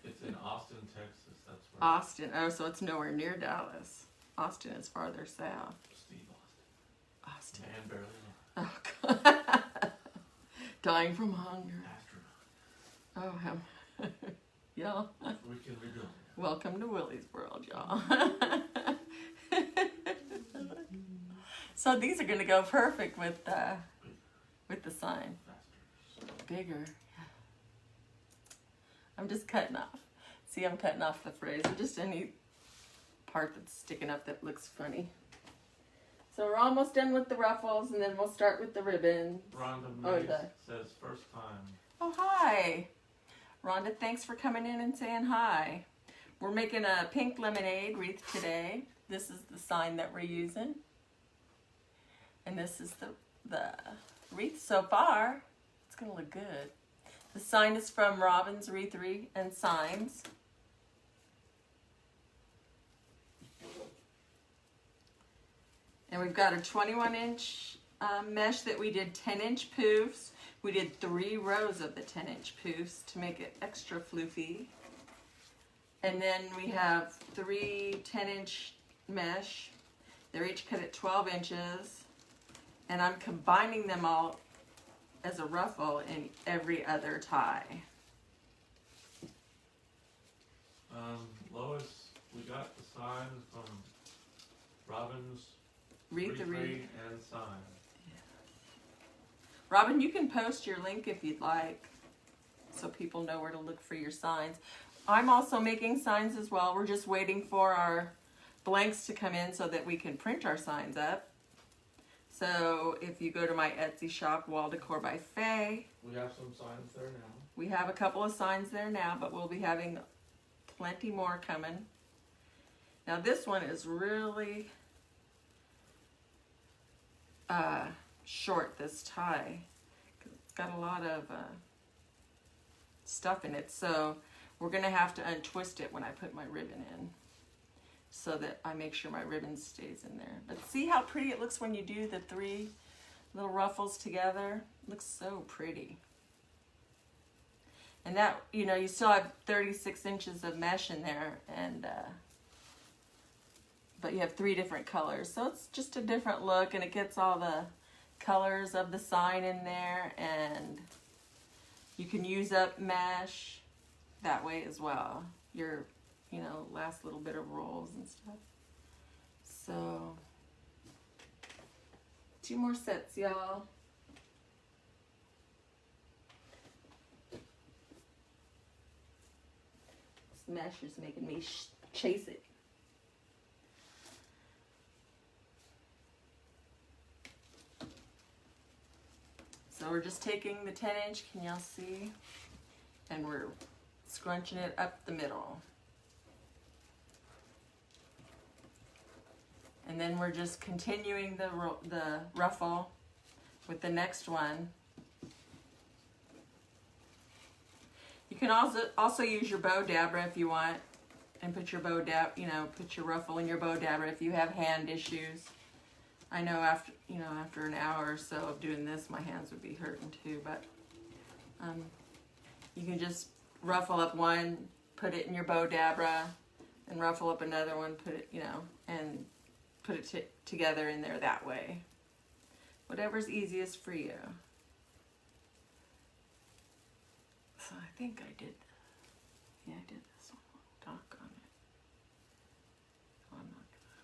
It's in Austin, Texas. That's where Austin. Oh, so it's nowhere near Dallas. Austin is farther south. Steve Austin. Austin. Man barely Oh, God. Dying from hunger. astronaut. Oh, y'all. We can rebuild it. Welcome to Willie's World, y'all. So these are gonna go perfect with the sign. Faster. Bigger. Yeah. I'm just cutting off. See, I'm cutting off the phrase. Just any part that's sticking up that looks funny. So we're almost done with the ruffles, and then we'll start with the ribbon. Rhonda Oh, Mace the- says first time. Oh, hi. Rhonda, thanks for coming in and saying hi. We're making a pink lemonade wreath today. This is the sign that we're using. And this is the the wreath so far. It's gonna look good. The sign is from Robin's Wreathery and Signs. And we've got a 21-inch mesh that we did 10-inch poofs. We did 3 rows of the 10-inch poofs to make it extra floofy. And then we have 3 10-inch mesh. They're each cut at 12 inches. And I'm combining them all as a ruffle in every other tie. Lois, we got the sign from Robin's Wreathery and Sign. Robin, you can post your link if you'd like, so people know where to look for your signs. I'm also making signs as well. We're just waiting for our blanks to come in so that we can print our signs up. So if you go to my Etsy shop, Wall Decor by Faye, We have some signs there now. we have a couple of signs there now, but we'll be having plenty more coming. Now this one is really short, this tie. It's got a lot of stuff in it, so we're gonna have to untwist it when I put my ribbon in so that I make sure my ribbon stays in there. But see how pretty it looks when you do the 3 little ruffles together? It looks so pretty. And that, you know, you still have 36 inches of mesh in there, and but you have 3 different colors, so it's just a different look, and it gets all the colors of the sign in there, and you can use up mesh that way as well. Your, you know, last little bit of rolls and stuff. So 2 more sets, y'all. This mesh is making me chase it. So we're just taking the 10-inch, can y'all see? And we're scrunching it up the middle. And then we're just continuing the ruffle with the next one. You can also use your bow dabber if you want, and put your put your ruffle in your bow dabber if you have hand issues. I know after an hour or so of doing this, my hands would be hurting too, but you can just ruffle up one, put it in your bow dabber, and ruffle up another one, put it, and put it together in there that way. Whatever's easiest for you. So I think I did, I did this one. Talk on it. Oh, I'm not gonna.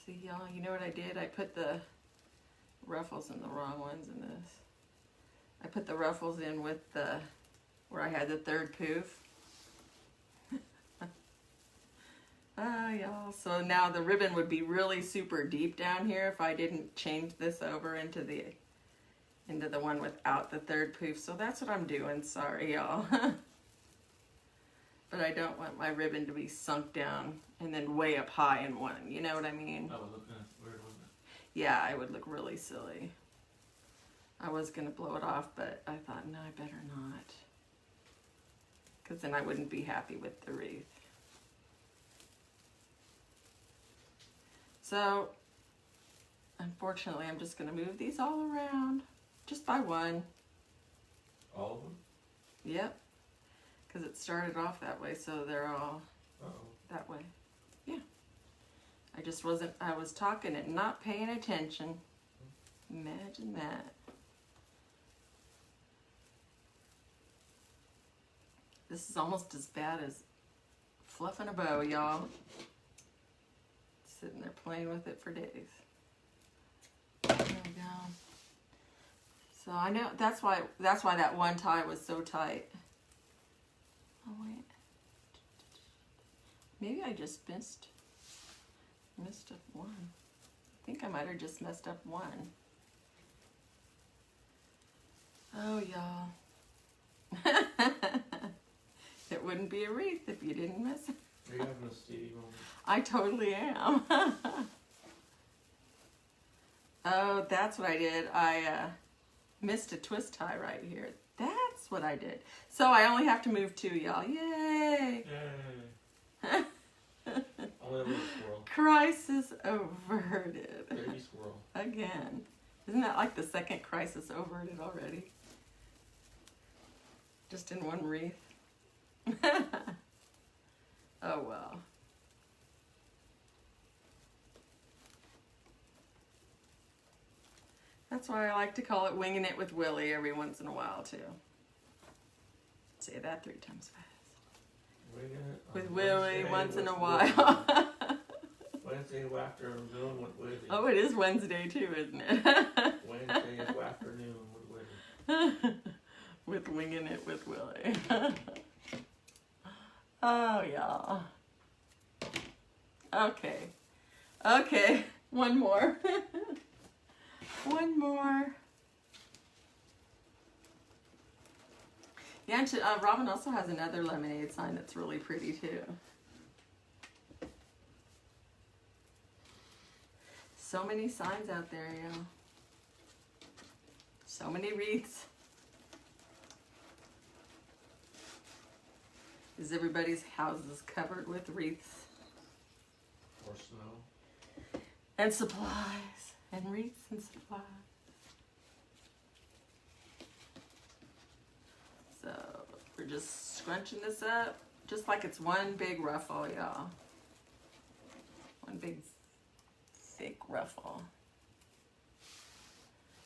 See, y'all, you know what I did? I put the ruffles in the wrong ones in this. I put the ruffles in with where I had the 3rd poof. Y'all. So now the ribbon would be really super deep down here if I didn't change this over into the one without the 3rd poof. So that's what I'm doing. Sorry, y'all. But I don't want my ribbon to be sunk down and then way up high in one. You know what I mean? That would look kind of weird, wouldn't it? Yeah, it would look really silly. I was going to blow it off, but I thought, no, I better not. Because then I wouldn't be happy with the wreath. So, unfortunately, I'm just going to move these all around, just by one. All of them? Yep. Because it started off that way, so they're all that way. Yeah. I was talking and not paying attention. Imagine that. This is almost as bad as fluffing a bow, y'all. Sitting there playing with it for days. There we go. So I know that's why that one tie was so tight. Oh wait. Maybe I just messed up one. I think I might have just messed up one. Oh, y'all. It wouldn't be a wreath if you didn't mess it. Are you having a Stevie moment? I totally am. Oh, that's what I did. I missed a twist tie right here. That's what I did. So I only have to move 2, y'all. Yay! Yay. Only a little squirrel. Crisis averted. Baby squirrel. Again. Isn't that like the second crisis averted already? Just in one wreath. Oh well. That's why I like to call it winging it with Willie every once in a while too. Say that 3 times fast. Winging it on With Willie Wednesday once in with a while. Wednesday afternoon with Willie. Oh, it is Wednesday too, isn't it? Wednesday afternoon with Willie. With winging it with Willie. Oh, y'all. Okay. Okay. One more. One more. Yeah, and Robin also has another lemonade sign that's really pretty too. So many signs out there, y'all. So many wreaths. Is everybody's houses covered with wreaths? Or snow. And supplies. And wreaths and supplies. So we're just scrunching this up just like it's one big ruffle, y'all. One big thick ruffle.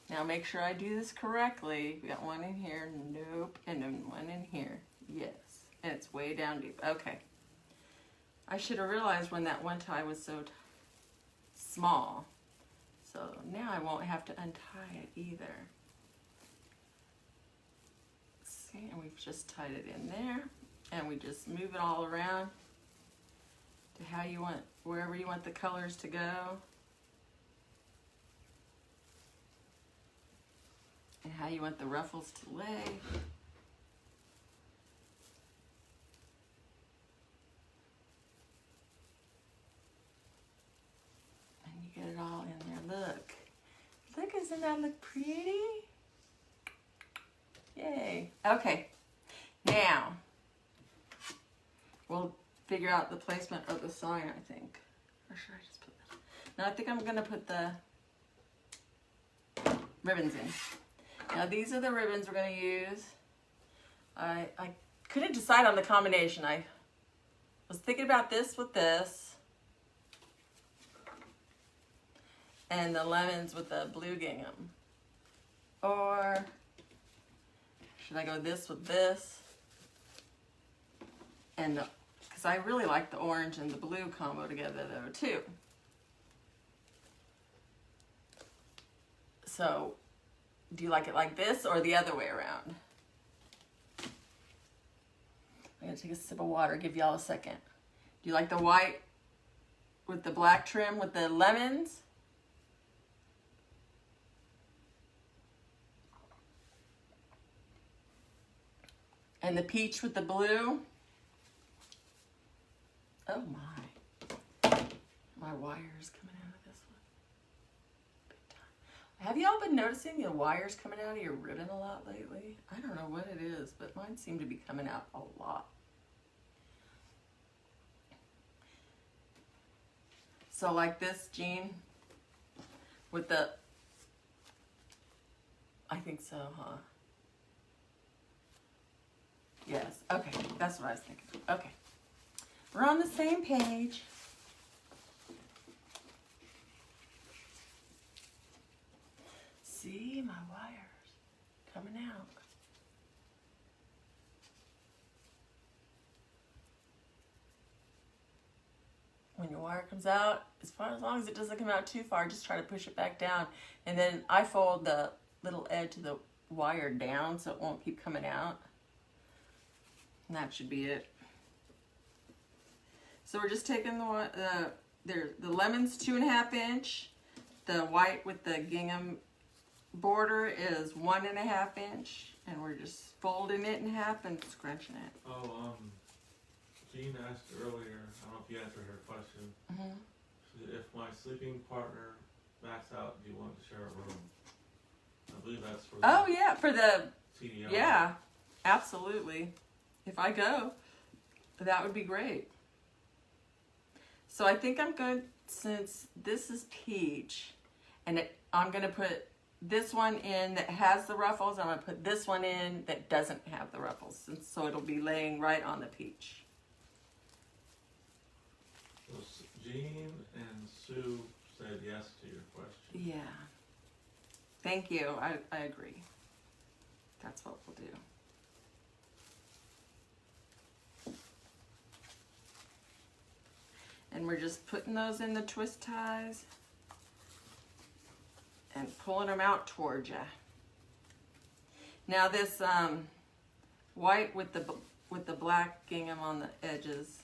Now make sure I do this correctly. We got one in here, nope, and then one in here, yes. And it's way down deep, okay. I should have realized when that one tie was so small. So now I won't have to untie it either. See, and we've just tied it in there. And we just move it all around to how you want, wherever you want the colors to go. And how you want the ruffles to lay. And you get it all in there. Look. Look, doesn't that look pretty? Yay. Okay. Now, we'll figure out the placement of the sign, I think. Or should I just put that? No, I think I'm going to put the ribbons in. Now, these are the ribbons we're going to use. I couldn't decide on the combination. I was thinking about this with this. And the lemons with the blue gingham. Or should I go this with this? And because I really like the orange and the blue combo together though too. So, do you like it like this or the other way around? I'm gonna take a sip of water, give y'all a second. Do you like the white with the black trim with the lemons? And the peach with the blue? Oh my. My wires coming out of this one. Big time. Have y'all been noticing the wires coming out of your ribbon a lot lately? I don't know what it is, but mine seem to be coming out a lot. So like this, Jean, with the, I think so, huh? Yes, okay, that's what I was thinking. Okay, we're on the same page. See my wires coming out. When your wire comes out, as long as it doesn't come out too far, just try to push it back down. And then I fold the little edge of the wire down so it won't keep coming out. And that should be it. So we're just taking the lemon's 2.5 inch. The white with the gingham border is 1.5 inch. And we're just folding it in half and scrunching it. Oh, Jean asked earlier, I don't know if you answered her question. Mm-hmm. If my sleeping partner max out, do you want to share a room? I believe that's for Oh the yeah, for the TDL. yeah, absolutely. If I go, that would be great. So I think I'm going, since this is peach, and I'm going to put this one in that has the ruffles. I'm going to put this one in that doesn't have the ruffles. And so it'll be laying right on the peach. So Jean and Sue said yes to your question. Yeah. Thank you. I agree. That's what we'll do. And we're just putting those in the twist ties and pulling them out towards you. Now this white with the black gingham on the edges,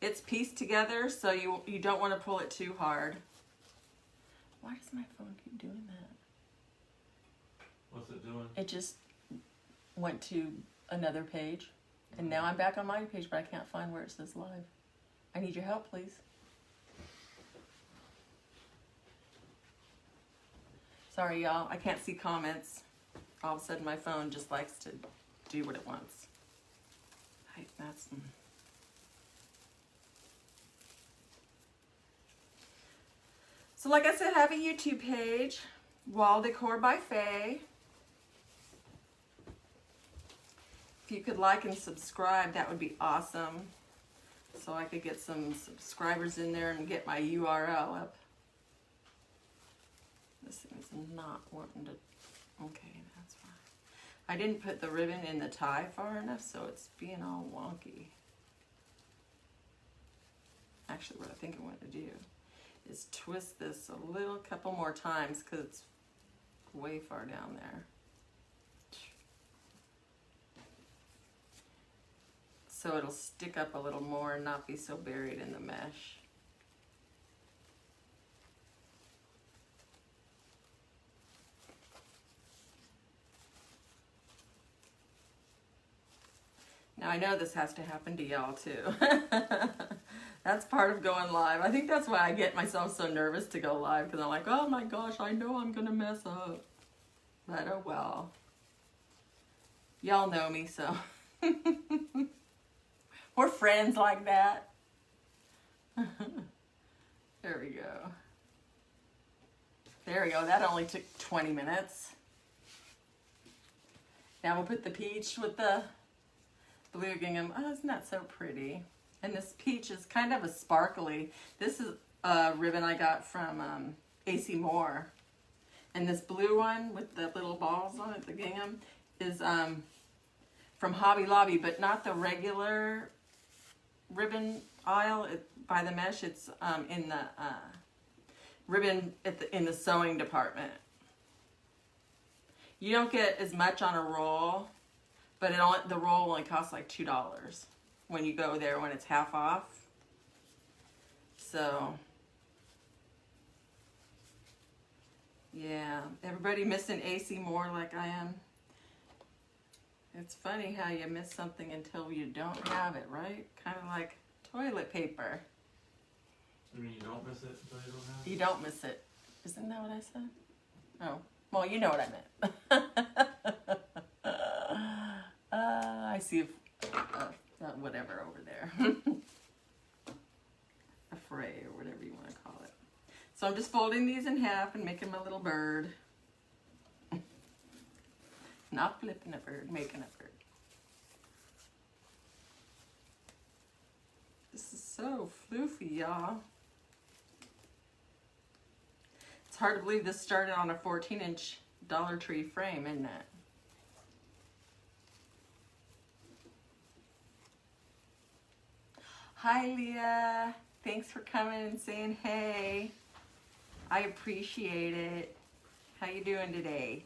it's pieced together, so you don't want to pull it too hard. Why does my phone keep doing that? What's it doing? It just went to another page, and now I'm back on my page, but I can't find where it says live. I need your help, please. Sorry, y'all. I can't see comments. All of a sudden, my phone just likes to do what it wants. That's... So like I said, I have a YouTube page, Wall Decor by Faye. If you could like and subscribe, that would be awesome. So I could get some subscribers in there and get my URL up. This thing's not wanting to, okay, that's fine. I didn't put the ribbon in the tie far enough, so it's being all wonky. Actually, what I think I want to do is twist this a couple more times because it's way far down there. So it'll stick up a little more and not be so buried in the mesh. Now I know this has to happen to y'all too. That's part of going live. I think that's why I get myself so nervous to go live, because I'm like, oh my gosh, I know I'm gonna mess up. But oh well. Y'all know me, so. We're friends like that. There we go. There we go. That only took 20 minutes. Now we'll put the peach with the blue gingham. Oh, isn't that so pretty? And this peach is kind of a sparkly. This is a ribbon I got from AC Moore. And this blue one with the little balls on it, the gingham, is from Hobby Lobby, but not the regular ribbon aisle by the mesh. It's in the ribbon in the sewing department. You don't get as much on a roll, but the roll only costs like $2 when you go there when it's half off. So yeah, everybody missing AC Moore like I am. It's funny how you miss something until you don't have it, right? Kind of like toilet paper. You mean you don't miss it until you don't have it? You don't miss it. Isn't that what I said? Oh, well, you know what I meant. I see whatever over there. A fray or whatever you want to call it. So I'm just folding these in half and making my little bird. Not flipping a bird, making a bird. This is so floofy, y'all. It's hard to believe this started on a 14-inch Dollar Tree frame, isn't it? Hi, Leah. Thanks for coming and saying hey. I appreciate it. How you doing today?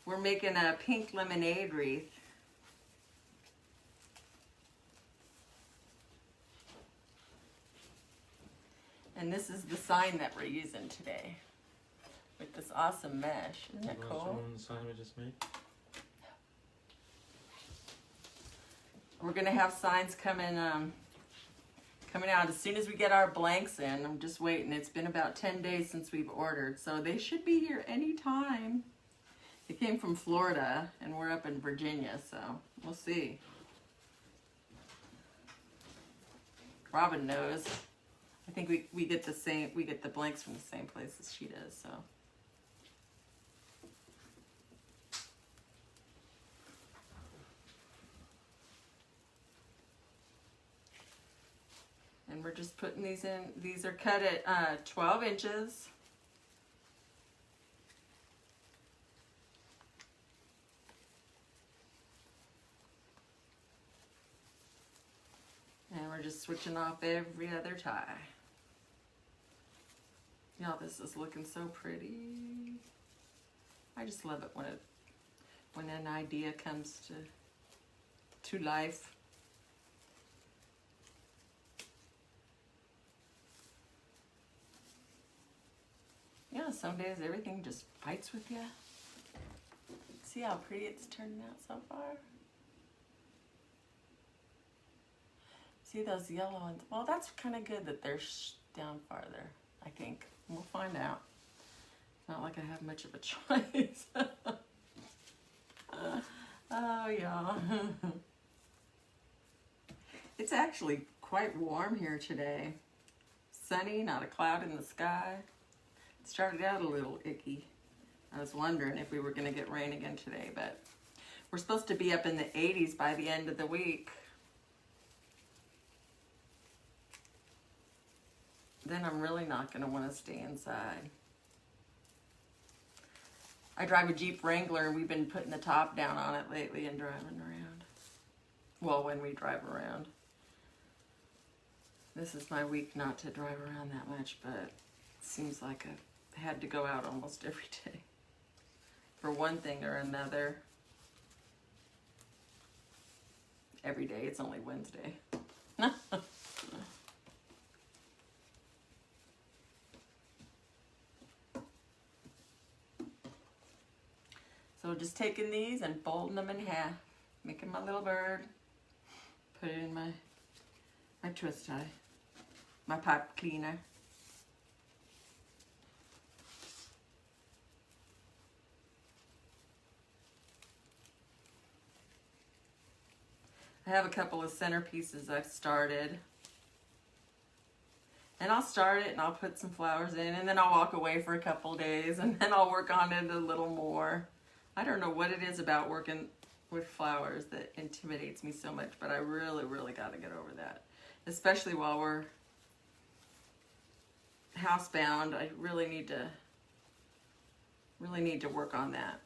We're making a pink lemonade wreath. And this is the sign that we're using today with this awesome mesh. Isn't that cool? The sign we just made? We're gonna have signs come in Coming out as soon as we get our blanks in. I'm just waiting. It's been about 10 days since we've ordered, so they should be here anytime. They came from Florida, and we're up in Virginia, so we'll see. Robin knows. I think we get the same. We get the blanks from the same place as she does. So. And we're just putting these in. These are cut at 12 inches. And we're just switching off every other tie. Y'all, this is looking so pretty. I just love it when an idea comes to life. Yeah, some days everything just fights with you. See how pretty it's turning out so far? See those yellow ones? Well, that's kind of good that they're down farther, I think. We'll find out. It's not like I have much of a choice. Oh, yeah. It's actually quite warm here today. Sunny, not a cloud in the sky. It started out a little icky. I was wondering if we were going to get rain again today, but we're supposed to be up in the 80s by the end of the week. Then I'm really not going to want to stay inside. I drive a Jeep Wrangler, and we've been putting the top down on it lately and driving around. Well, when we drive around. This is my week not to drive around that much, but it seems like I had to go out almost every day. For one thing or another. Every day, it's only Wednesday. So just taking these and folding them in half, making my little bird, put it in my twist tie, my pipe cleaner. I have a couple of centerpieces I've started. And I'll start it and I'll put some flowers in, and then I'll walk away for a couple days, and then I'll work on it a little more. I don't know what it is about working with flowers that intimidates me so much, but I really, really got to get over that. Especially while we're housebound, I really need to work on that.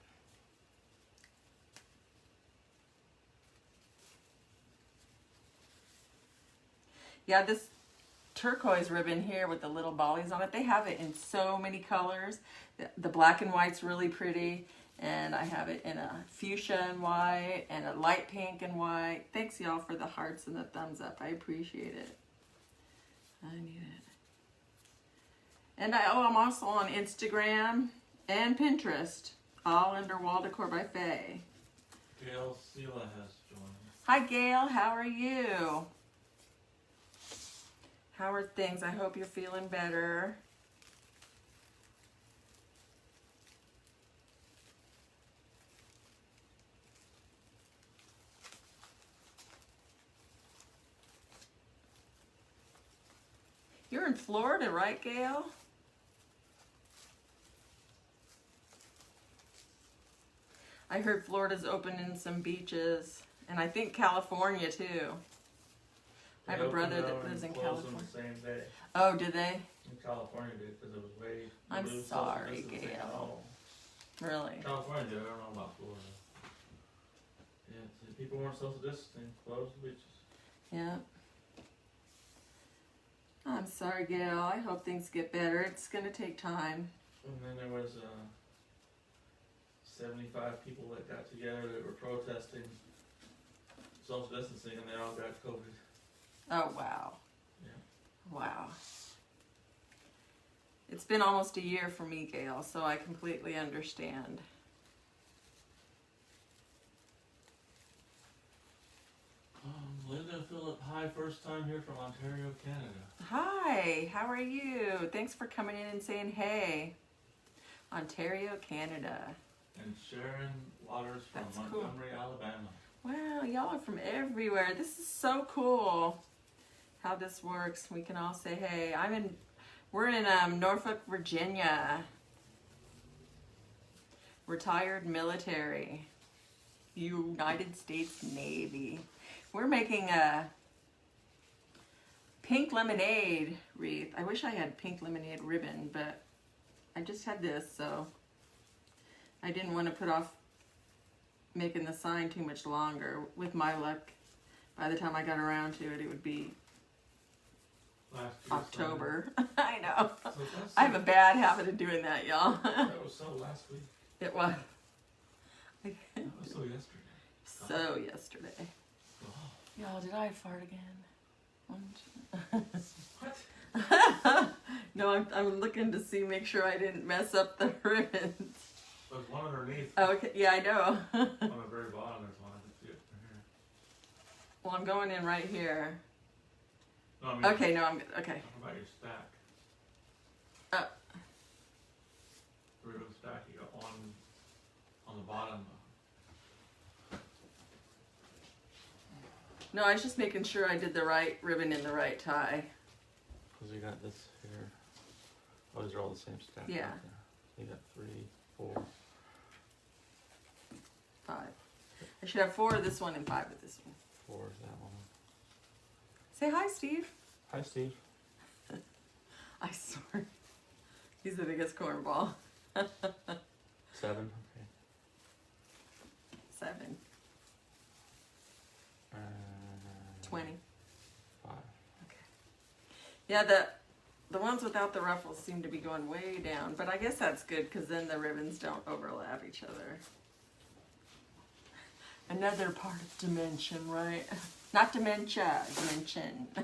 Yeah, this turquoise ribbon here with the little bollies on it, they have it in so many colors. The black and white's really pretty. And I have it in a fuchsia and white and a light pink and white. Thanks, y'all, for the hearts and the thumbs up. I appreciate it. I need it. And I'm also on Instagram and Pinterest, all under Wall Decor by Faye. Gail Sela has joined. Hi, Gail. How are you? How are things? I hope you're feeling better. You're in Florida, right, Gail? I heard Florida's opening some beaches, and I think California too. I have a brother that lives in California. The same day. Oh, did they? In California did, because it was way. I'm social sorry, distancing at Gail. all. Really? California did. I don't know about Florida. Yeah, people weren't social distancing. Closed the beaches. Yeah. I'm sorry, Gail. I hope things get better. It's going to take time. And then there was 75 people that got together that were protesting social distancing, and they all got COVID. Oh, wow. Yeah. Wow. It's been almost a year for me, Gail, so I completely understand. Linda Phillip, hi hi, first time here from Ontario, Canada. Hi, how are you? Thanks for coming in and saying hey. Ontario, Canada. And Sharon Waters from That's cool. Montgomery, Alabama. Wow, y'all are from everywhere. This is so cool how this works. We can all say hey. We're in Norfolk, Virginia. Retired military. United States Navy. We're making a pink lemonade wreath. I wish I had pink lemonade ribbon, but I just had this, so I didn't want to put off making the sign too much longer. With my luck, by the time I got around to it, it would be Last year's October. I know. summer. So that's I have a bad habit of doing that, y'all. that was so last week. It was. That was so yesterday. So yesterday. Oh. Y'all, did I fart again? What? No, I'm looking to make sure I didn't mess up the ribbons. There's one underneath. Okay, yeah, I know. On the very bottom, there's one. I can see it from here. Well, I'm going in right here. No, I mean, Okay, no, I'm good. Okay. How about your stack? Uh, The ribbon stack you got on the bottom. no, I was just making sure I did the right ribbon in the right tie. Because you got this here. Oh, these are all the same stack. Yeah. Right there. You got 3, 4. 5. I should have 4 of this one and 5 of this one. 4 is that one. Say hi, Steve. Hi, Steve. I swear. He's the biggest cornball. 7. Okay. 7. 20. 5. Okay. Yeah, the ones without the ruffles seem to be going way down, but I guess that's good because then the ribbons don't overlap each other. Another part of dimension, right? Not dementia, dimension. I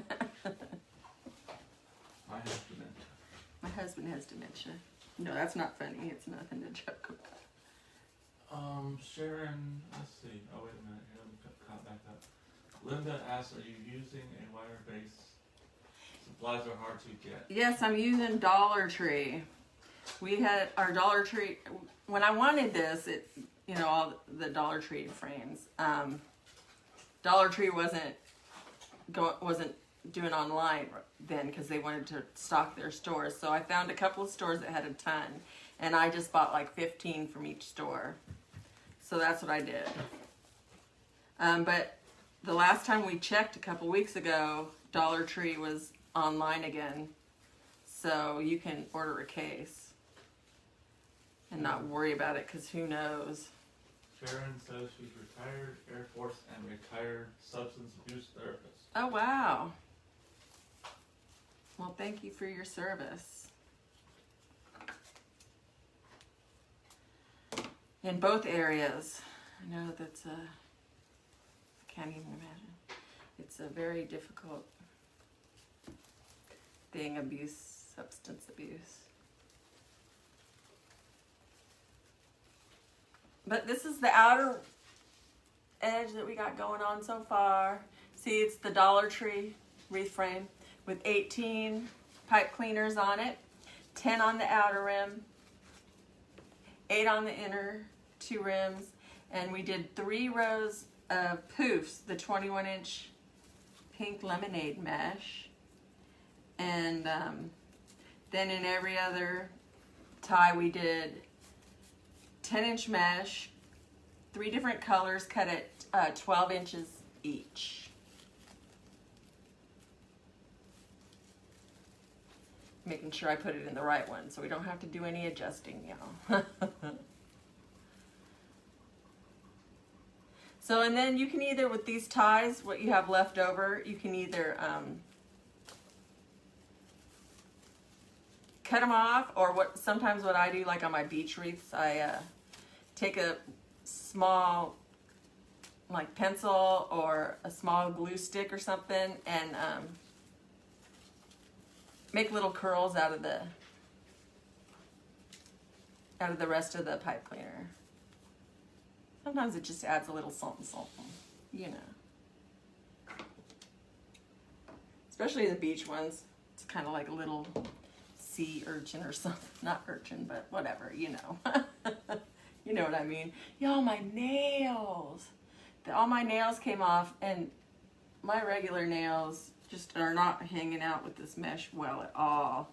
have dementia. My husband has dementia. No, that's not funny. It's nothing to joke about. Sharon, let's see. Oh, wait a minute. Here, let me cut back up. Linda asks, are you using a wire base? Supplies are hard to get. Yes, I'm using Dollar Tree. We had our Dollar Tree, when I wanted this, all the Dollar Tree frames. Dollar Tree wasn't doing online then because they wanted to stock their stores. So I found a couple of stores that had a ton, and I just bought like 15 from each store. So that's what I did. But the last time we checked a couple weeks ago, Dollar Tree was online again. So you can order a case and not worry about it because who knows. Sharon says she's retired Air Force and retired substance abuse therapist. Oh, wow. Well, thank you for your service. In both areas. I know that's I can't even imagine. It's a very difficult thing, substance abuse. But this is the outer edge that we got going on so far. See, it's the Dollar Tree wreath frame with 18 pipe cleaners on it, 10 on the outer rim, 8 on the inner 2 rims, and we did 3 rows of poofs, the 21-inch pink lemonade mesh, and then in every other tie we did 10-inch mesh, 3 different colors cut at 12 inches each. Making sure I put it in the right one so we don't have to do any adjusting, y'all. So, and then you can either, with these ties, what you have left over, you can either cut them off, or sometimes what I do, like on my beach wreaths, I take a small like pencil or a small glue stick or something and make little curls out of the rest of the pipe cleaner. Sometimes it just adds a little something, you know. especially the beach ones. It's kind of like a little sea urchin or something. Not urchin, but whatever, you know. You know what I mean. Y'all, my nails. All my nails came off, and my regular nails just are not hanging out with this mesh well at all.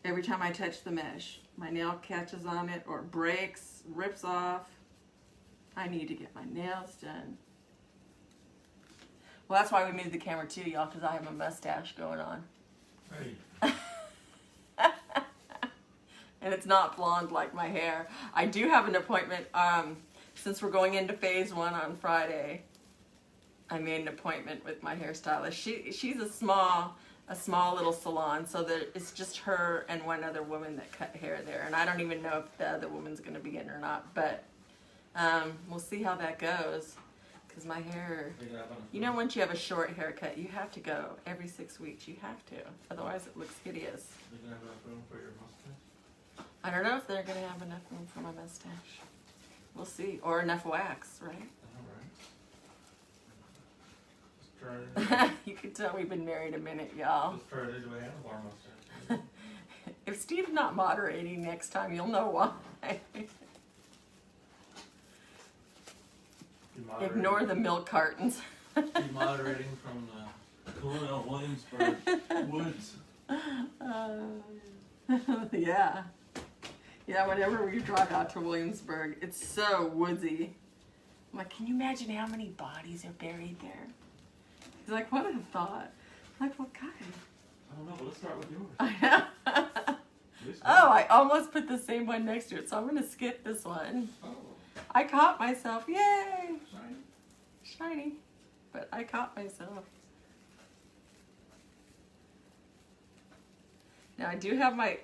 Every time I touch the mesh, my nail catches on it or breaks, rips off. I need to get my nails done. Well, that's why we moved the camera too, y'all, because I have a mustache going on. Hey, And it's not blonde like my hair. I do have an appointment, since we're going into phase 1 on Friday. I made an appointment with my hairstylist. She's a small little salon, so that it's just her and one other woman that cut hair there. And I don't even know if the other woman's gonna be in or not, but we'll see how that goes. Cause my hair, we got enough you know, once you have a short haircut, you have to go every 6 weeks. You have to, otherwise it looks hideous. We can have enough room for your mustache. I don't know if they're gonna have enough room for my mustache. We'll see, or enough wax, right? All right. Just turn. You can tell we've been married a minute, y'all. Just turn it into a handlebar mustache. If Steve's not moderating next time, you'll know why. Be moderating- Ignore the milk cartons. Be moderating from the Colonial Williamsburg woods. Yeah. Yeah, whenever we drive out to Williamsburg, it's so woodsy. I'm like, can you imagine how many bodies are buried there? He's like, what a thought. I'm like, what kind? I don't know, but let's start with yours. I know. At least Oh, I almost put the same one next to it, so I'm going to skip this one. Oh, I caught myself. Yay! shiny. Shiny. But I caught myself. Now I do have my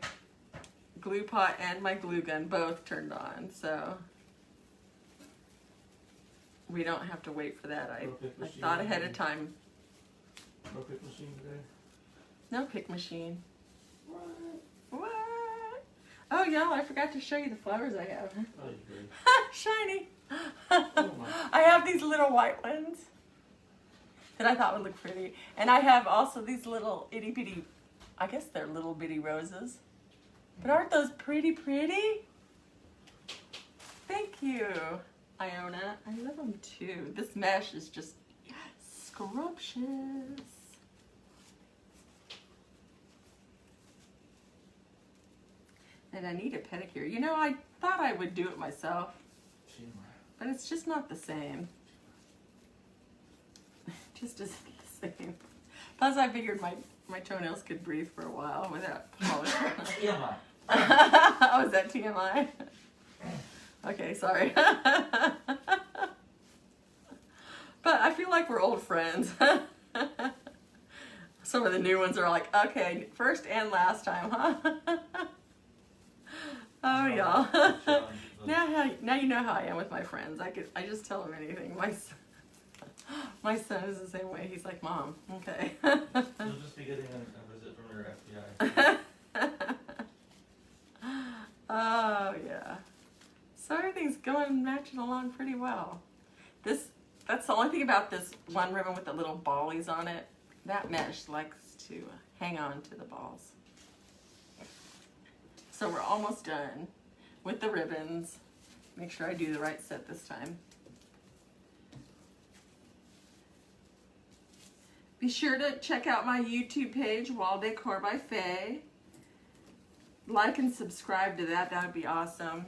glue pot and my glue gun both turned on, so we don't have to wait for that. I thought ahead of time. No pick machine today? No pick machine. What? What? Oh, y'all, I forgot to show you the flowers I have. Oh, you great. Shiny. Oh, my. I have these little white ones that I thought would look pretty. And I have also these little itty bitty, I guess they're little bitty roses. But aren't those pretty? Thank you, Iona. I love them too. This mesh is just scrumptious. And I need a pedicure. You know, I thought I would do it myself, but it's just not the same. Just isn't the same. Plus, I figured my toenails could breathe for a while without polish. TMI. Oh, is that TMI? Okay, sorry. But I feel like we're old friends. Some of the new ones are like, okay, first and last time, huh? Oh, y'all. Now you know how I am with my friends. I just tell them anything. My son is the same way. He's like, Mom, okay. You'll just be getting a visit from your FBI. Oh, yeah. So everything's matching along pretty well. That's the only thing about this one ribbon with the little ballies on it. That mesh likes to hang on to the balls. So we're almost done with the ribbons. Make sure I do the right set this time. Be sure to check out my YouTube page, Wall Decor by Faye. Like and subscribe to that. That would be awesome.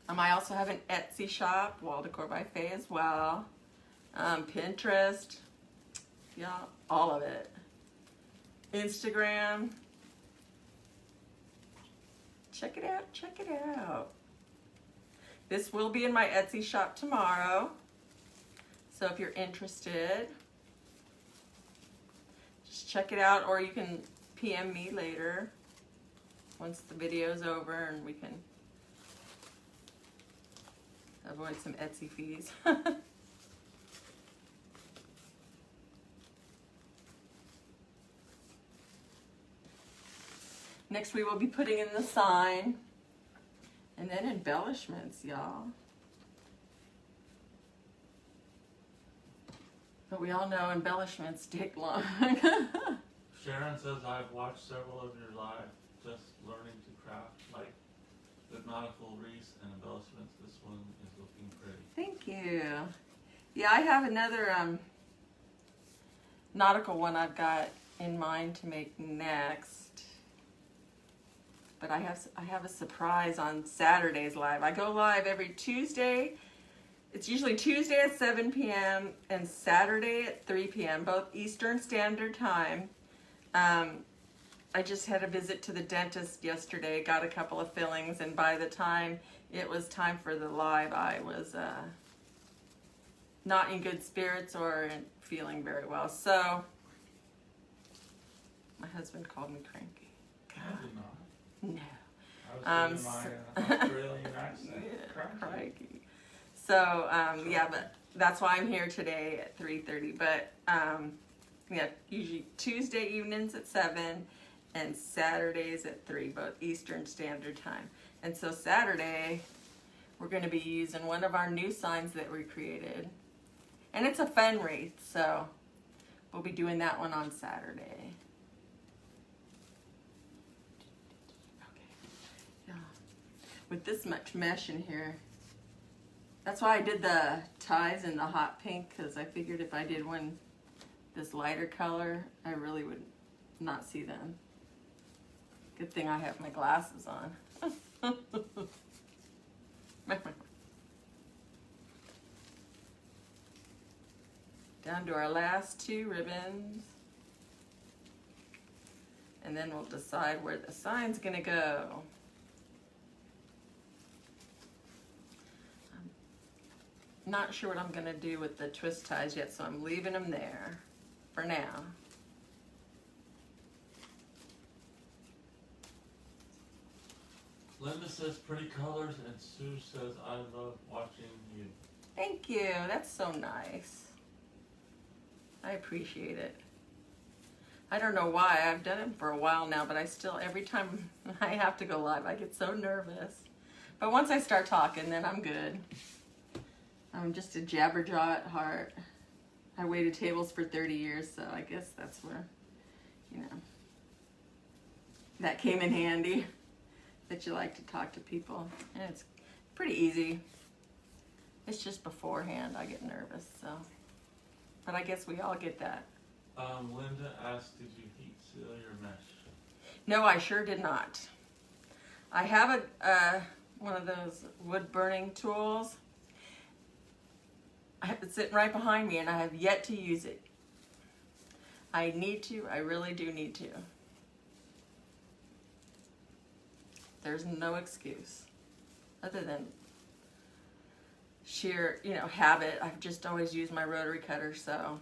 I also have an Etsy shop, Wall Decor by Faye as well. Pinterest. Yeah, all of it. Instagram. Check it out, check it out. This will be in my Etsy shop tomorrow. So if you're interested, just check it out, or you can PM me later once the video's over and we can avoid some Etsy fees. Next we will be putting in the sign and then embellishments, y'all. But we all know embellishments take long. Sharon says I've watched several of your live, just learning to craft like the nautical wreaths and embellishments. This one is looking pretty. Thank you. Yeah, I have another nautical one I've got in mind to make next. But I have a surprise on Saturday's live. I go live every Tuesday. It's usually Tuesday at 7 p.m. and Saturday at 3 p.m., both Eastern Standard Time. I just had a visit to the dentist yesterday, got a couple of fillings, and by the time it was time for the live, I was not in good spirits or feeling very well. So, my husband called me cranky. I did not. No. I was doing my Australian accent. Crikey. So, yeah, but that's why I'm here today at 3:30. But, yeah, usually Tuesday evenings at 7 and Saturdays at 3, both Eastern Standard Time. And so Saturday, we're going to be using one of our new signs that we created. And it's a fun wreath, so we'll be doing that one on Saturday. Yeah. With this much mesh in here, that's why I did the ties in the hot pink, because I figured if I did one this lighter color, I really would not see them. Good thing I have my glasses on. Down to our last 2 ribbons. And then we'll decide where the sign's gonna go. I'm not sure what I'm gonna do with the twist ties yet, so I'm leaving them there for now. Linda says pretty colors, and Sue says I love watching you. Thank you, that's so nice. I appreciate it. I don't know why, I've done it for a while now, but I still, every time I have to go live, I get so nervous. But once I start talking, then I'm good. I'm just a jabberjaw at heart. I waited tables for 30 years, so I guess that's where, you know, that came in handy, that you like to talk to people. And it's pretty easy. It's just beforehand I get nervous, so. But I guess we all get that. Linda asked, did you heat seal your mesh? No, I sure did not. I have a one of those wood burning tools. I have it sitting right behind me, and I have yet to use it. I need to. I really do need to. There's no excuse other than sheer, you know, habit. I've just always used my rotary cutter, so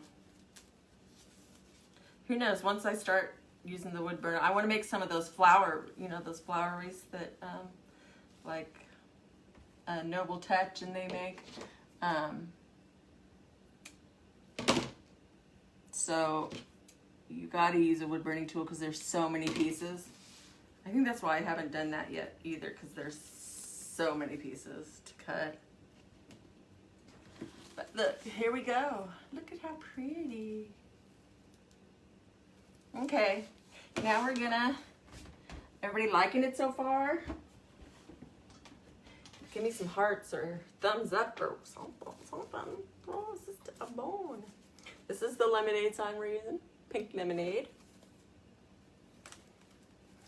who knows? Once I start using the wood burner, I want to make some of those flower, you know, those flower wreaths that like Noble Touch and they make. So you got to use a wood burning tool because there's so many pieces. I think that's why I haven't done that yet either, because there's so many pieces to cut. But look, here we go. Look at how pretty. Okay, now we're gonna, everybody liking it so far? Give me some hearts or thumbs up or something. Oh, this is a bone. This is the lemonade sign we're using, pink lemonade.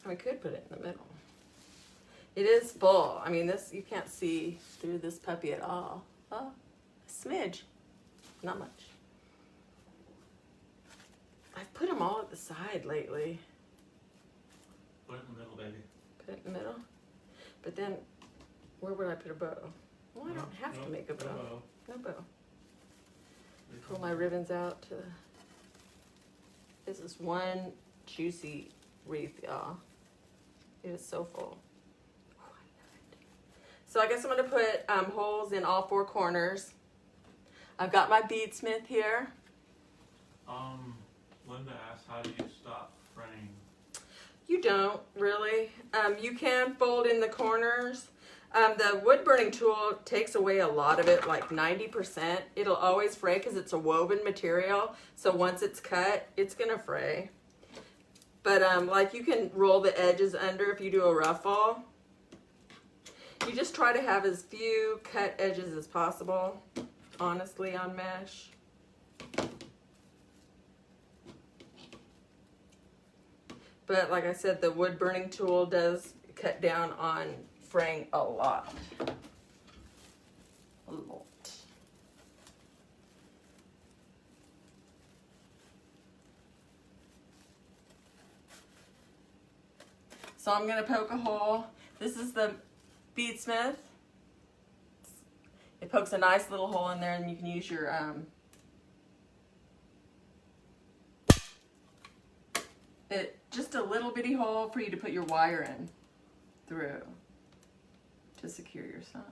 We could put it in the middle. It is full. I mean, this, you can't see through this puppy at all. Oh, a smidge, not much. I've put them all at the side lately. Put it in the middle, baby. Put it in the middle. But then, where would I put a bow? Well, I don't have to make a bow. No bow. Pull my ribbons out to. This is one juicy wreath, y'all. It is so full. Oh, I love it. So I guess I'm gonna put holes in all 4 corners. I've got my beadsmith here. Linda asked, how do you stop fraying? You don't really. You can fold in the corners. The wood burning tool takes away a lot of it, like 90%. It'll always fray because it's a woven material. So once it's cut, it's gonna fray. But like you can roll the edges under if you do a ruffle. You just try to have as few cut edges as possible, honestly, on mesh. But like I said, the wood burning tool does cut down on fraying a lot. A lot. So I'm gonna poke a hole. This is the Beadsmith. It pokes a nice little hole in there, and you can use your just a little bitty hole for you to put your wire in through to secure your sign.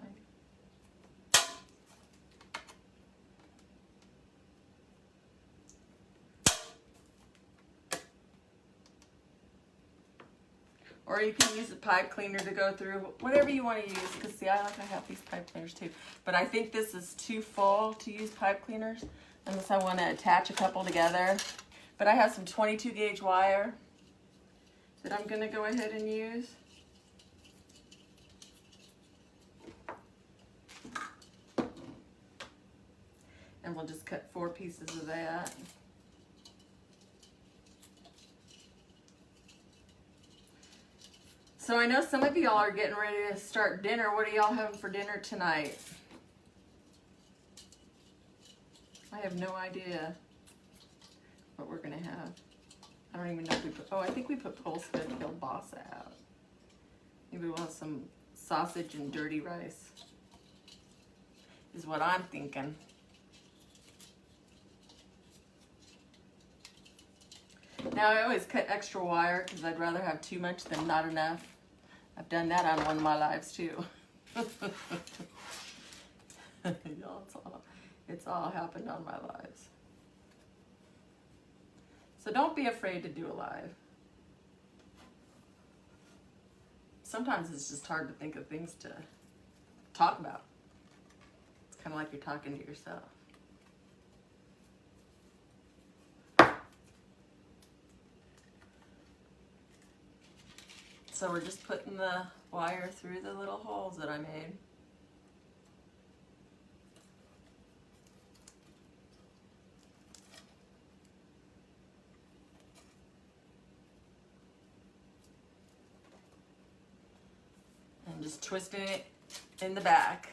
Or you can use a pipe cleaner to go through, whatever you want to use. Because see, I have these pipe cleaners too. But I think this is too full to use pipe cleaners, unless I want to attach a couple together. But I have some 22 gauge wire that I'm going to go ahead and use. And we'll just cut 4 pieces of that. So I know some of y'all are getting ready to start dinner. What are y'all having for dinner tonight? I have no idea what we're gonna have. I don't even know if we put, oh, I think we put Polska kielbasa out. Maybe we'll have some sausage and dirty rice, is what I'm thinking. Now I always cut extra wire because I'd rather have too much than not enough. I've done that on one of my lives too. Y'all, it's all happened on my lives. So don't be afraid to do a live. Sometimes it's just hard to think of things to talk about. It's kind of like you're talking to yourself. So we're just putting the wire through the little holes that I made. And just twisting it in the back.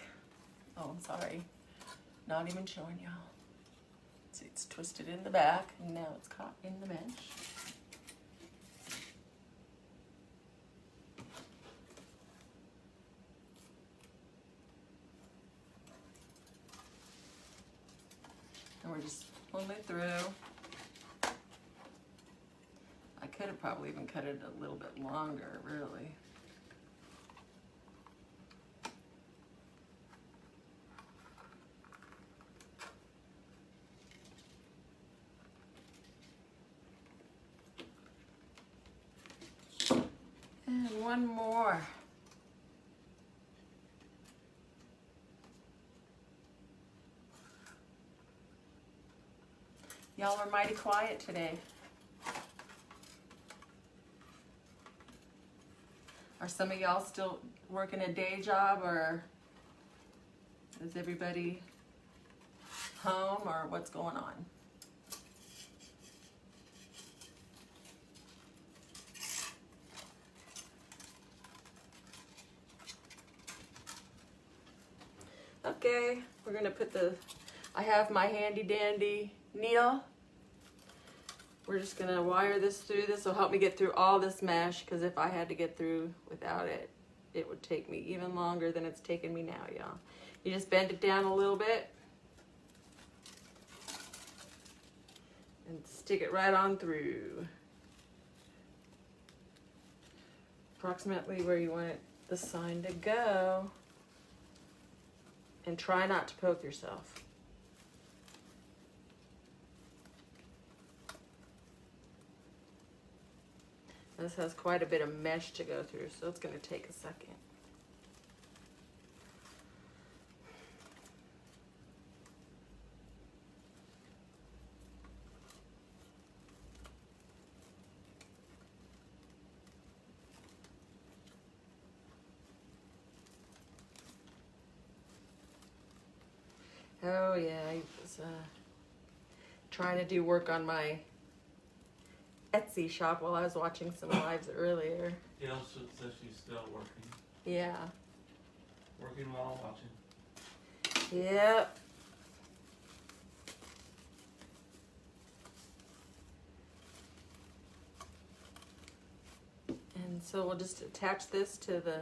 Oh, I'm sorry. Not even showing y'all. See, it's twisted in the back, and now it's caught in the mesh. And we're just pulling it through. I could have probably even cut it a little bit longer, really. And one more. Y'all are mighty quiet today. Are some of y'all still working a day job, or is everybody home, or what's going on? Okay, we're gonna put I have my handy dandy needle. We're just gonna wire this through. This will help me get through all this mesh, because if I had to get through without it, it would take me even longer than it's taken me now, y'all. You just bend it down a little bit and stick it right on through. Approximately where you want the sign to go. And try not to poke yourself. This has quite a bit of mesh to go through, so it's going to take a second. Oh yeah, I was trying to do work on my Etsy shop while I was watching some lives earlier. Gail says she's still working. Yeah. Working while watching. Yep. And so we'll just attach this to the,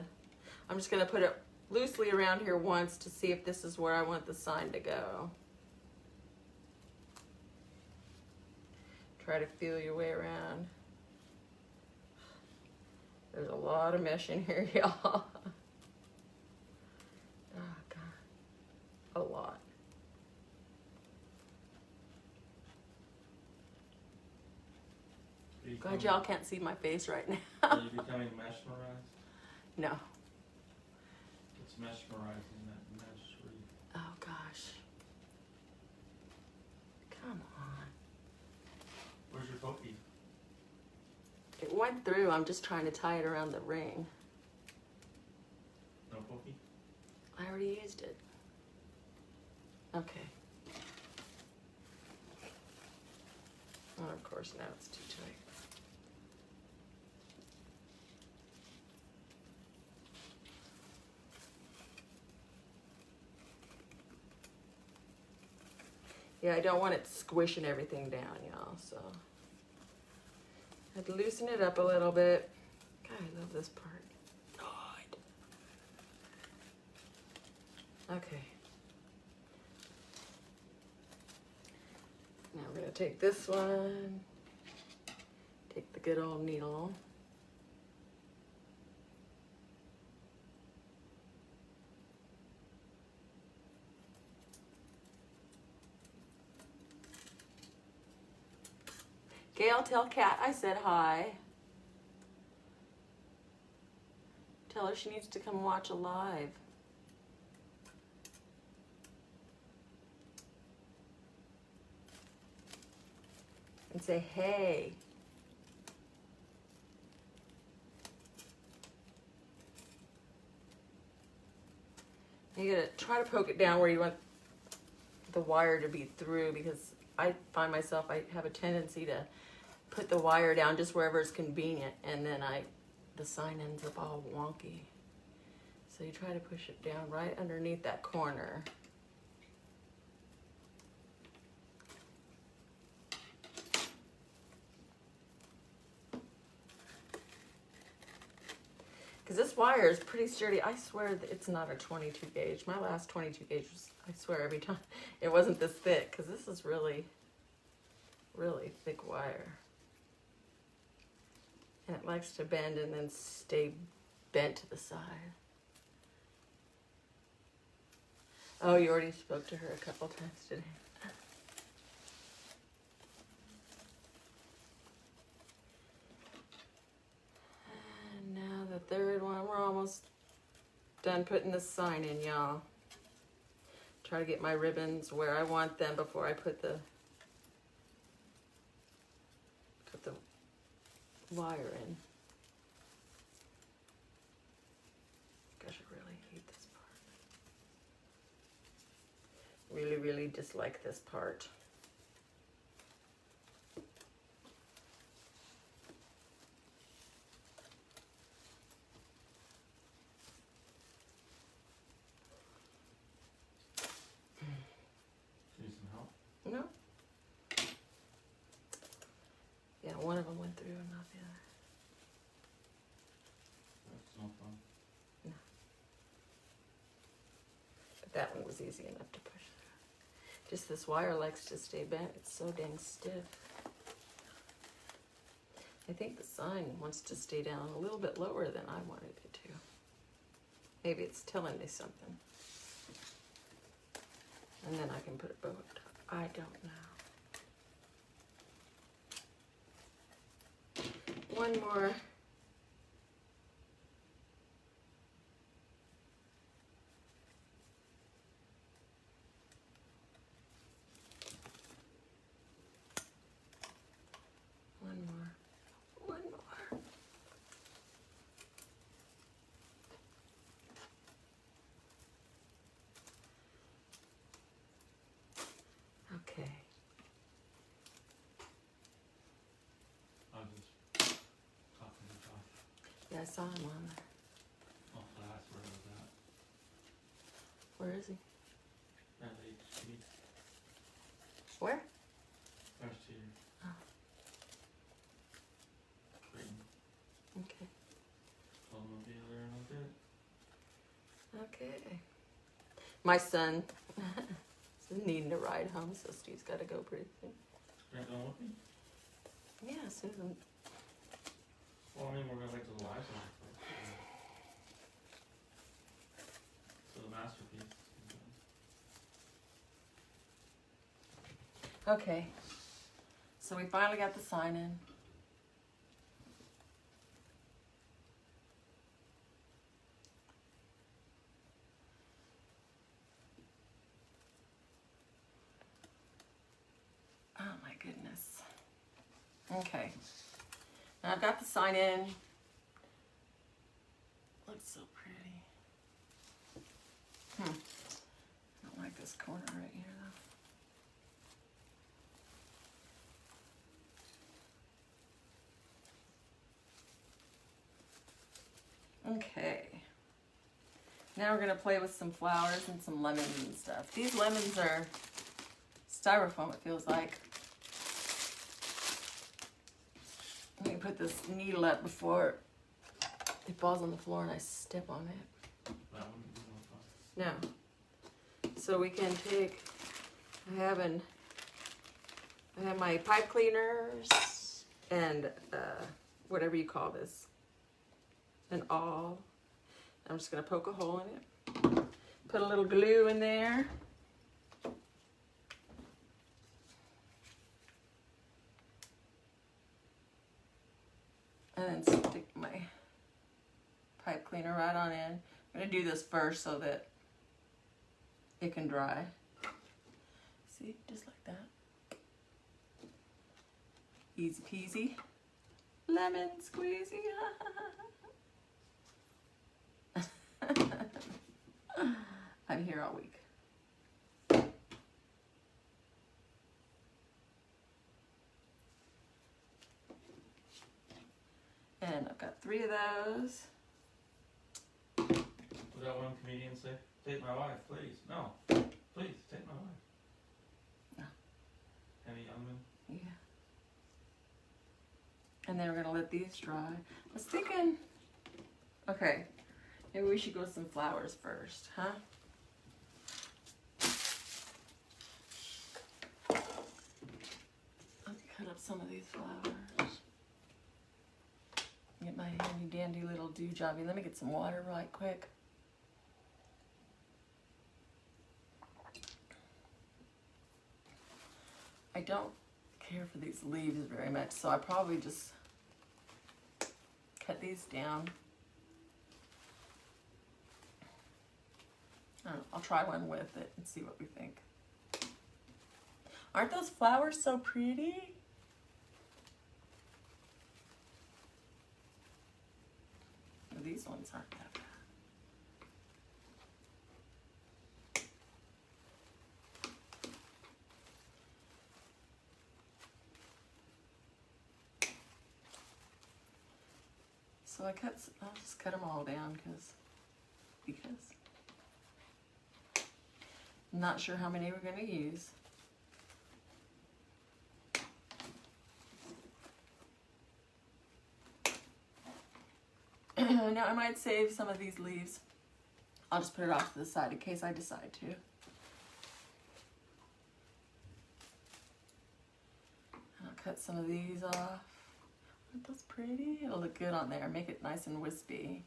I'm just going to put it loosely around here once to see if this is where I want the sign to go. Try to feel your way around. There's a lot of mesh in here, y'all. Oh, God. A lot. Glad y'all can't see my face right now. Are you becoming mesmerized? No. It's mesmerizing, that mesh. Oh, gosh. Come on. Where's your pokey? It went through. I'm just trying to tie it around the ring. No pokey? I already used it. Okay. Oh, of course, now it's too tight. Yeah, I don't want it squishing everything down, y'all, so I'd loosen it up a little bit. God, I love this part. God. Okay. Now I'm going to take this one, take the good old needle. Gail, tell Kat I said hi. Tell her she needs to come watch a live. And say, hey. You gotta try to poke it down where you want the wire to be through, because I find myself, I have a tendency to put the wire down just wherever it's convenient, and then the sign ends up all wonky. So you try to push it down right underneath that corner. Because this wire is pretty sturdy. I swear that it's not a 22 gauge. My last 22 gauge was, I swear every time, it wasn't this thick, because this is really, really thick wire. And it likes to bend and then stay bent to the side. Oh, you already spoke to her a couple times today. And now the third one, we're almost done putting the sign in, y'all. Try to get my ribbons where I want them before I put the wire in. Gosh, I really hate this part. Really, really dislike this part. Need some help? No? Yeah, one of them went through and not the other. That's no fun. No. But that one was easy enough to push through. Just this wire likes to stay bent. It's so dang stiff. I think the sign wants to stay down a little bit lower than I wanted it to. Maybe it's telling me something. And then I can put it both. I don't know. One more. One more. One more. I saw him on there. Oh, last where was that? Where is he? At HG. Where? First year. Oh. Creighton. Okay. Told him I'd be there in a bit. Okay. My son is needing a ride home, so Steve's got to go pretty soon. Grant going with me? Yeah, as soon as I'm... Well, I mean, we're gonna wait till the live's on. So the masterpiece. Okay. So we finally got the sign in. Oh my goodness. Okay. Now I've got the sign in. Looks so pretty. I don't like this corner right here though. Okay. Now we're gonna play with some flowers and some lemons and stuff. These lemons are styrofoam, it feels like. Let me put this needle up before it falls on the floor and I step on it. That one is no fun. Now, so we can take, I have my pipe cleaners and whatever you call this, an awl. I'm just gonna poke a hole in it, put a little glue in there. And then stick my pipe cleaner right on in. I'm gonna do this first so that it can dry. See, just like that. Easy peasy. Lemon squeezy. I'm here all week. And I've got 3 of those. What did that one comedian say? Take my wife, please. No. Please, take my wife. No. Henny Youngman? Yeah. And then we're gonna let these dry. I was thinking, okay, maybe we should go with some flowers first, huh? Let me cut up some of these flowers. Get my handy dandy little dewjobby. Let me get some water right quick. I don't care for these leaves very much, so I probably just cut these down. I don't know, I'll try one with it and see what we think. Aren't those flowers so pretty? These ones aren't that bad. So I'll just cut them all down because I'm not sure how many we're going to use. Now I might save some of these leaves. I'll just put it off to the side in case I decide to. I'll cut some of these off. Aren't those pretty? It'll look good on there. Make it nice and wispy.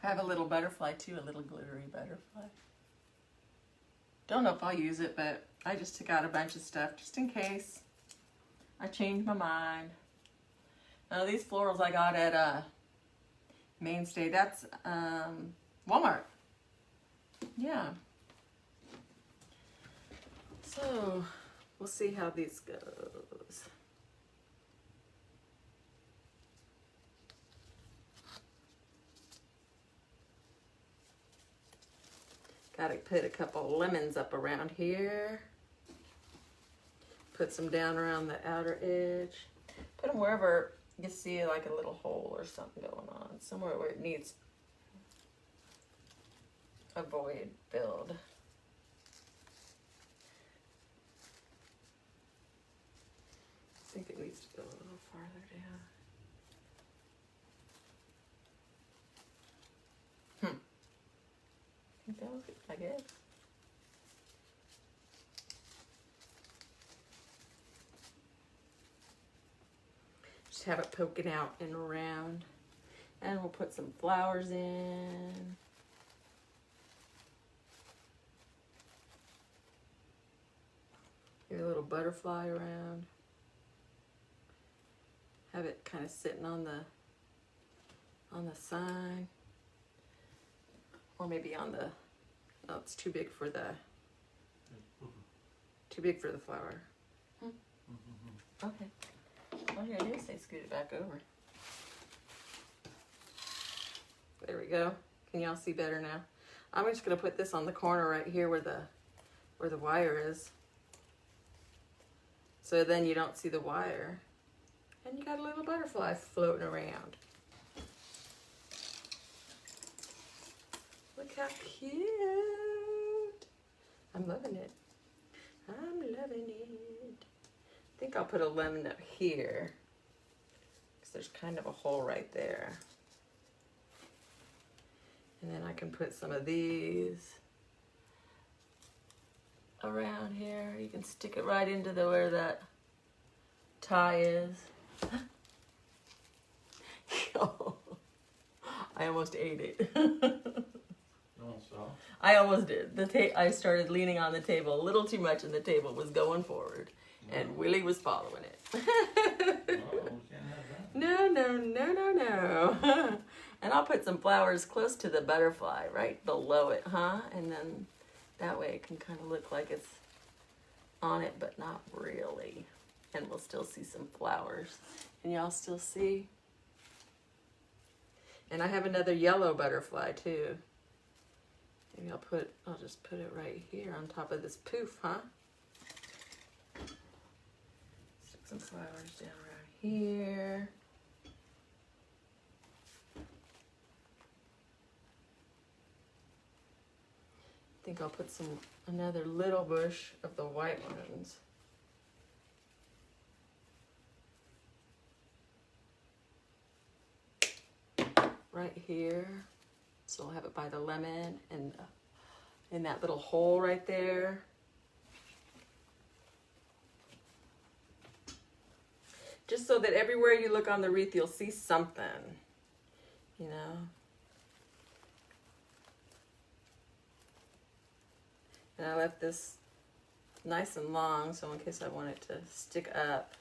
I have a little butterfly too, a little glittery butterfly. Don't know if I'll use it, but I just took out a bunch of stuff just in case I change my mind. These florals I got at Mainstay. That's Walmart. Yeah. So we'll see how these goes. Gotta put a couple lemons up around here. Put some down around the outer edge. Put them wherever you see like a little hole or something going on. Somewhere where it needs a void filled. I think it needs to go a little farther down. I think that was it, I guess. Just have it poking out and around. And we'll put some flowers in. Give it a little butterfly around. Have it kind of sitting on the side. Or maybe on the, oh, it's too big for the flower. Okay. All you gotta do is say scoot it back over. There we go. Can y'all see better now? I'm just gonna put this on the corner right here where the wire is. So then you don't see the wire. And you got a little butterfly floating around. Look how cute. I'm loving it. I'm loving it. I think I'll put a lemon up here. Because there's kind of a hole right there. And then I can put some of these around here. You can stick it right into where that tie is. I almost ate it. I almost did. I started leaning on the table a little too much and the table was going forward. And Willie was following it. Oh, we can't have that. No. And I'll put some flowers close to the butterfly, right below it, huh? And then that way it can kind of look like it's on it, but not really. And we'll still see some flowers. Can y'all still see? And I have another yellow butterfly too. Maybe I'll just put it right here on top of this poof, huh? Stick some flowers down around here. I think I'll put another little bush of the white ones. Right here. So I'll have it by the lemon and in that little hole right there. Just so that everywhere you look on the wreath, you'll see something, you know. And I left this nice and long, so in case I want it to stick up,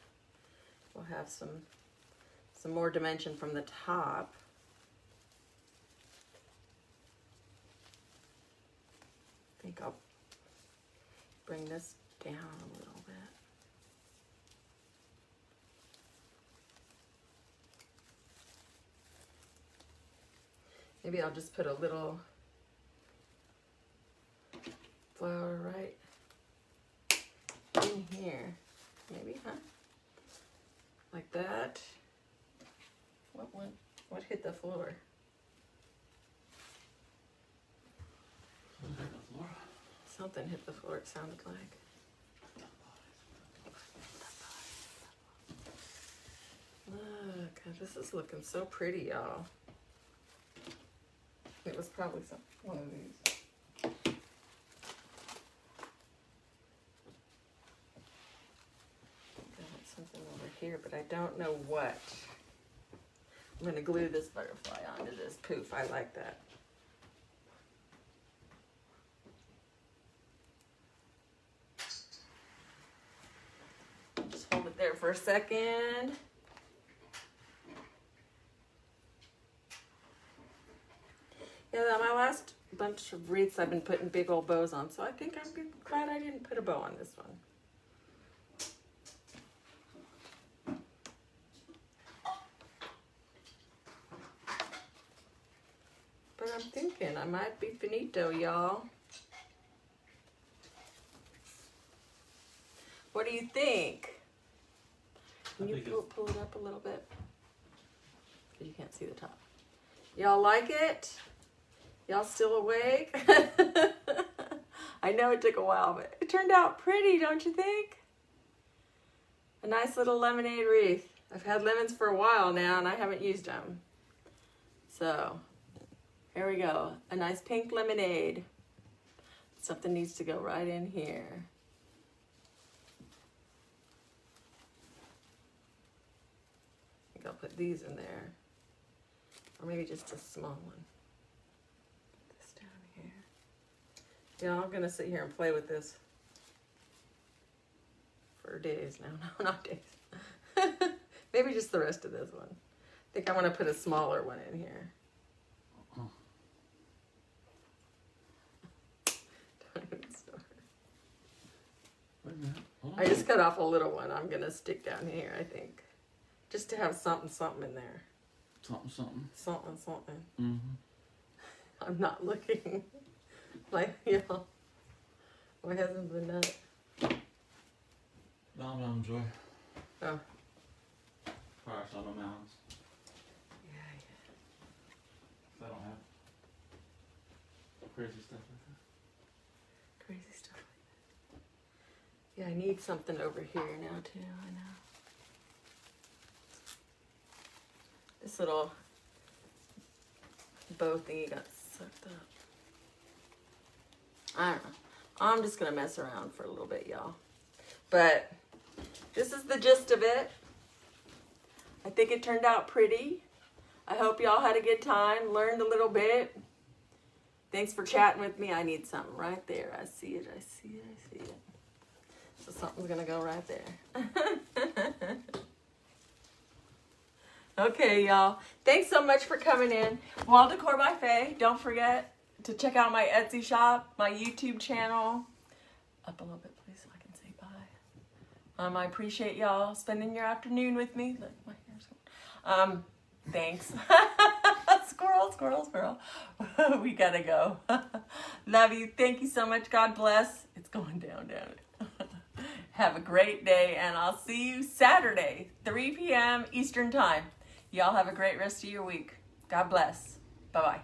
we'll have some more dimension from the top. I think I'll bring this down a little bit. Maybe I'll just put a little flower right in here. Maybe, huh? Like that. What hit the floor? Something hit the floor, it sounded like. Look, this is looking so pretty, y'all. It was probably one of these. Got something over here, but I don't know what. I'm gonna glue this butterfly onto this poof. I like that. Just hold it there for a second. Yeah, my last bunch of wreaths I've been putting big old bows on, so I think I'm glad I didn't put a bow on this one. But I'm thinking I might be finito, y'all. What do you think? Can you pull it up a little bit? Because you can't see the top. Y'all like it? Y'all still awake? I know it took a while, but it turned out pretty, don't you think? A nice little lemonade wreath. I've had lemons for a while now and I haven't used them. So, here we go. A nice pink lemonade. Something needs to go right in here. I think I'll put these in there. Or maybe just a small one. Put this down here. Yeah, I'm gonna sit here and play with this for days now. No, not days. Maybe just the rest of this one. I think I want to put a smaller one in here. Don't even start. Wait a minute. Hold on. I just cut off a little one. I'm gonna stick down here, I think. Just to have something in there. Something. Something. Mm-hmm. I'm not looking like, you know, my husband's a nut. Nom Joy. Oh. Fire on the mountains. Yeah. I don't have crazy stuff like that. Crazy stuff like that. Yeah, I need something over here now too, I know. This little bow thingy got sucked up. I don't know. I'm just gonna mess around for a little bit, y'all. But this is the gist of it. I think it turned out pretty. I hope y'all had a good time, learned a little bit. Thanks for chatting with me. I need something right there. I see it, I see it, I see it. So something's gonna go right there. Okay, y'all. Thanks so much for coming in. Wall Decor by Faye. Don't forget to check out my Etsy shop, my YouTube channel. Up a little bit, please, so I can say bye. I appreciate y'all spending your afternoon with me. Look, my hair's going. Thanks. Squirrel, squirrel, squirrel. We gotta go. Love you. Thank you so much. God bless. It's going down. Have a great day, and I'll see you Saturday, 3 p.m. Eastern Time. Y'all have a great rest of your week. God bless. Bye-bye.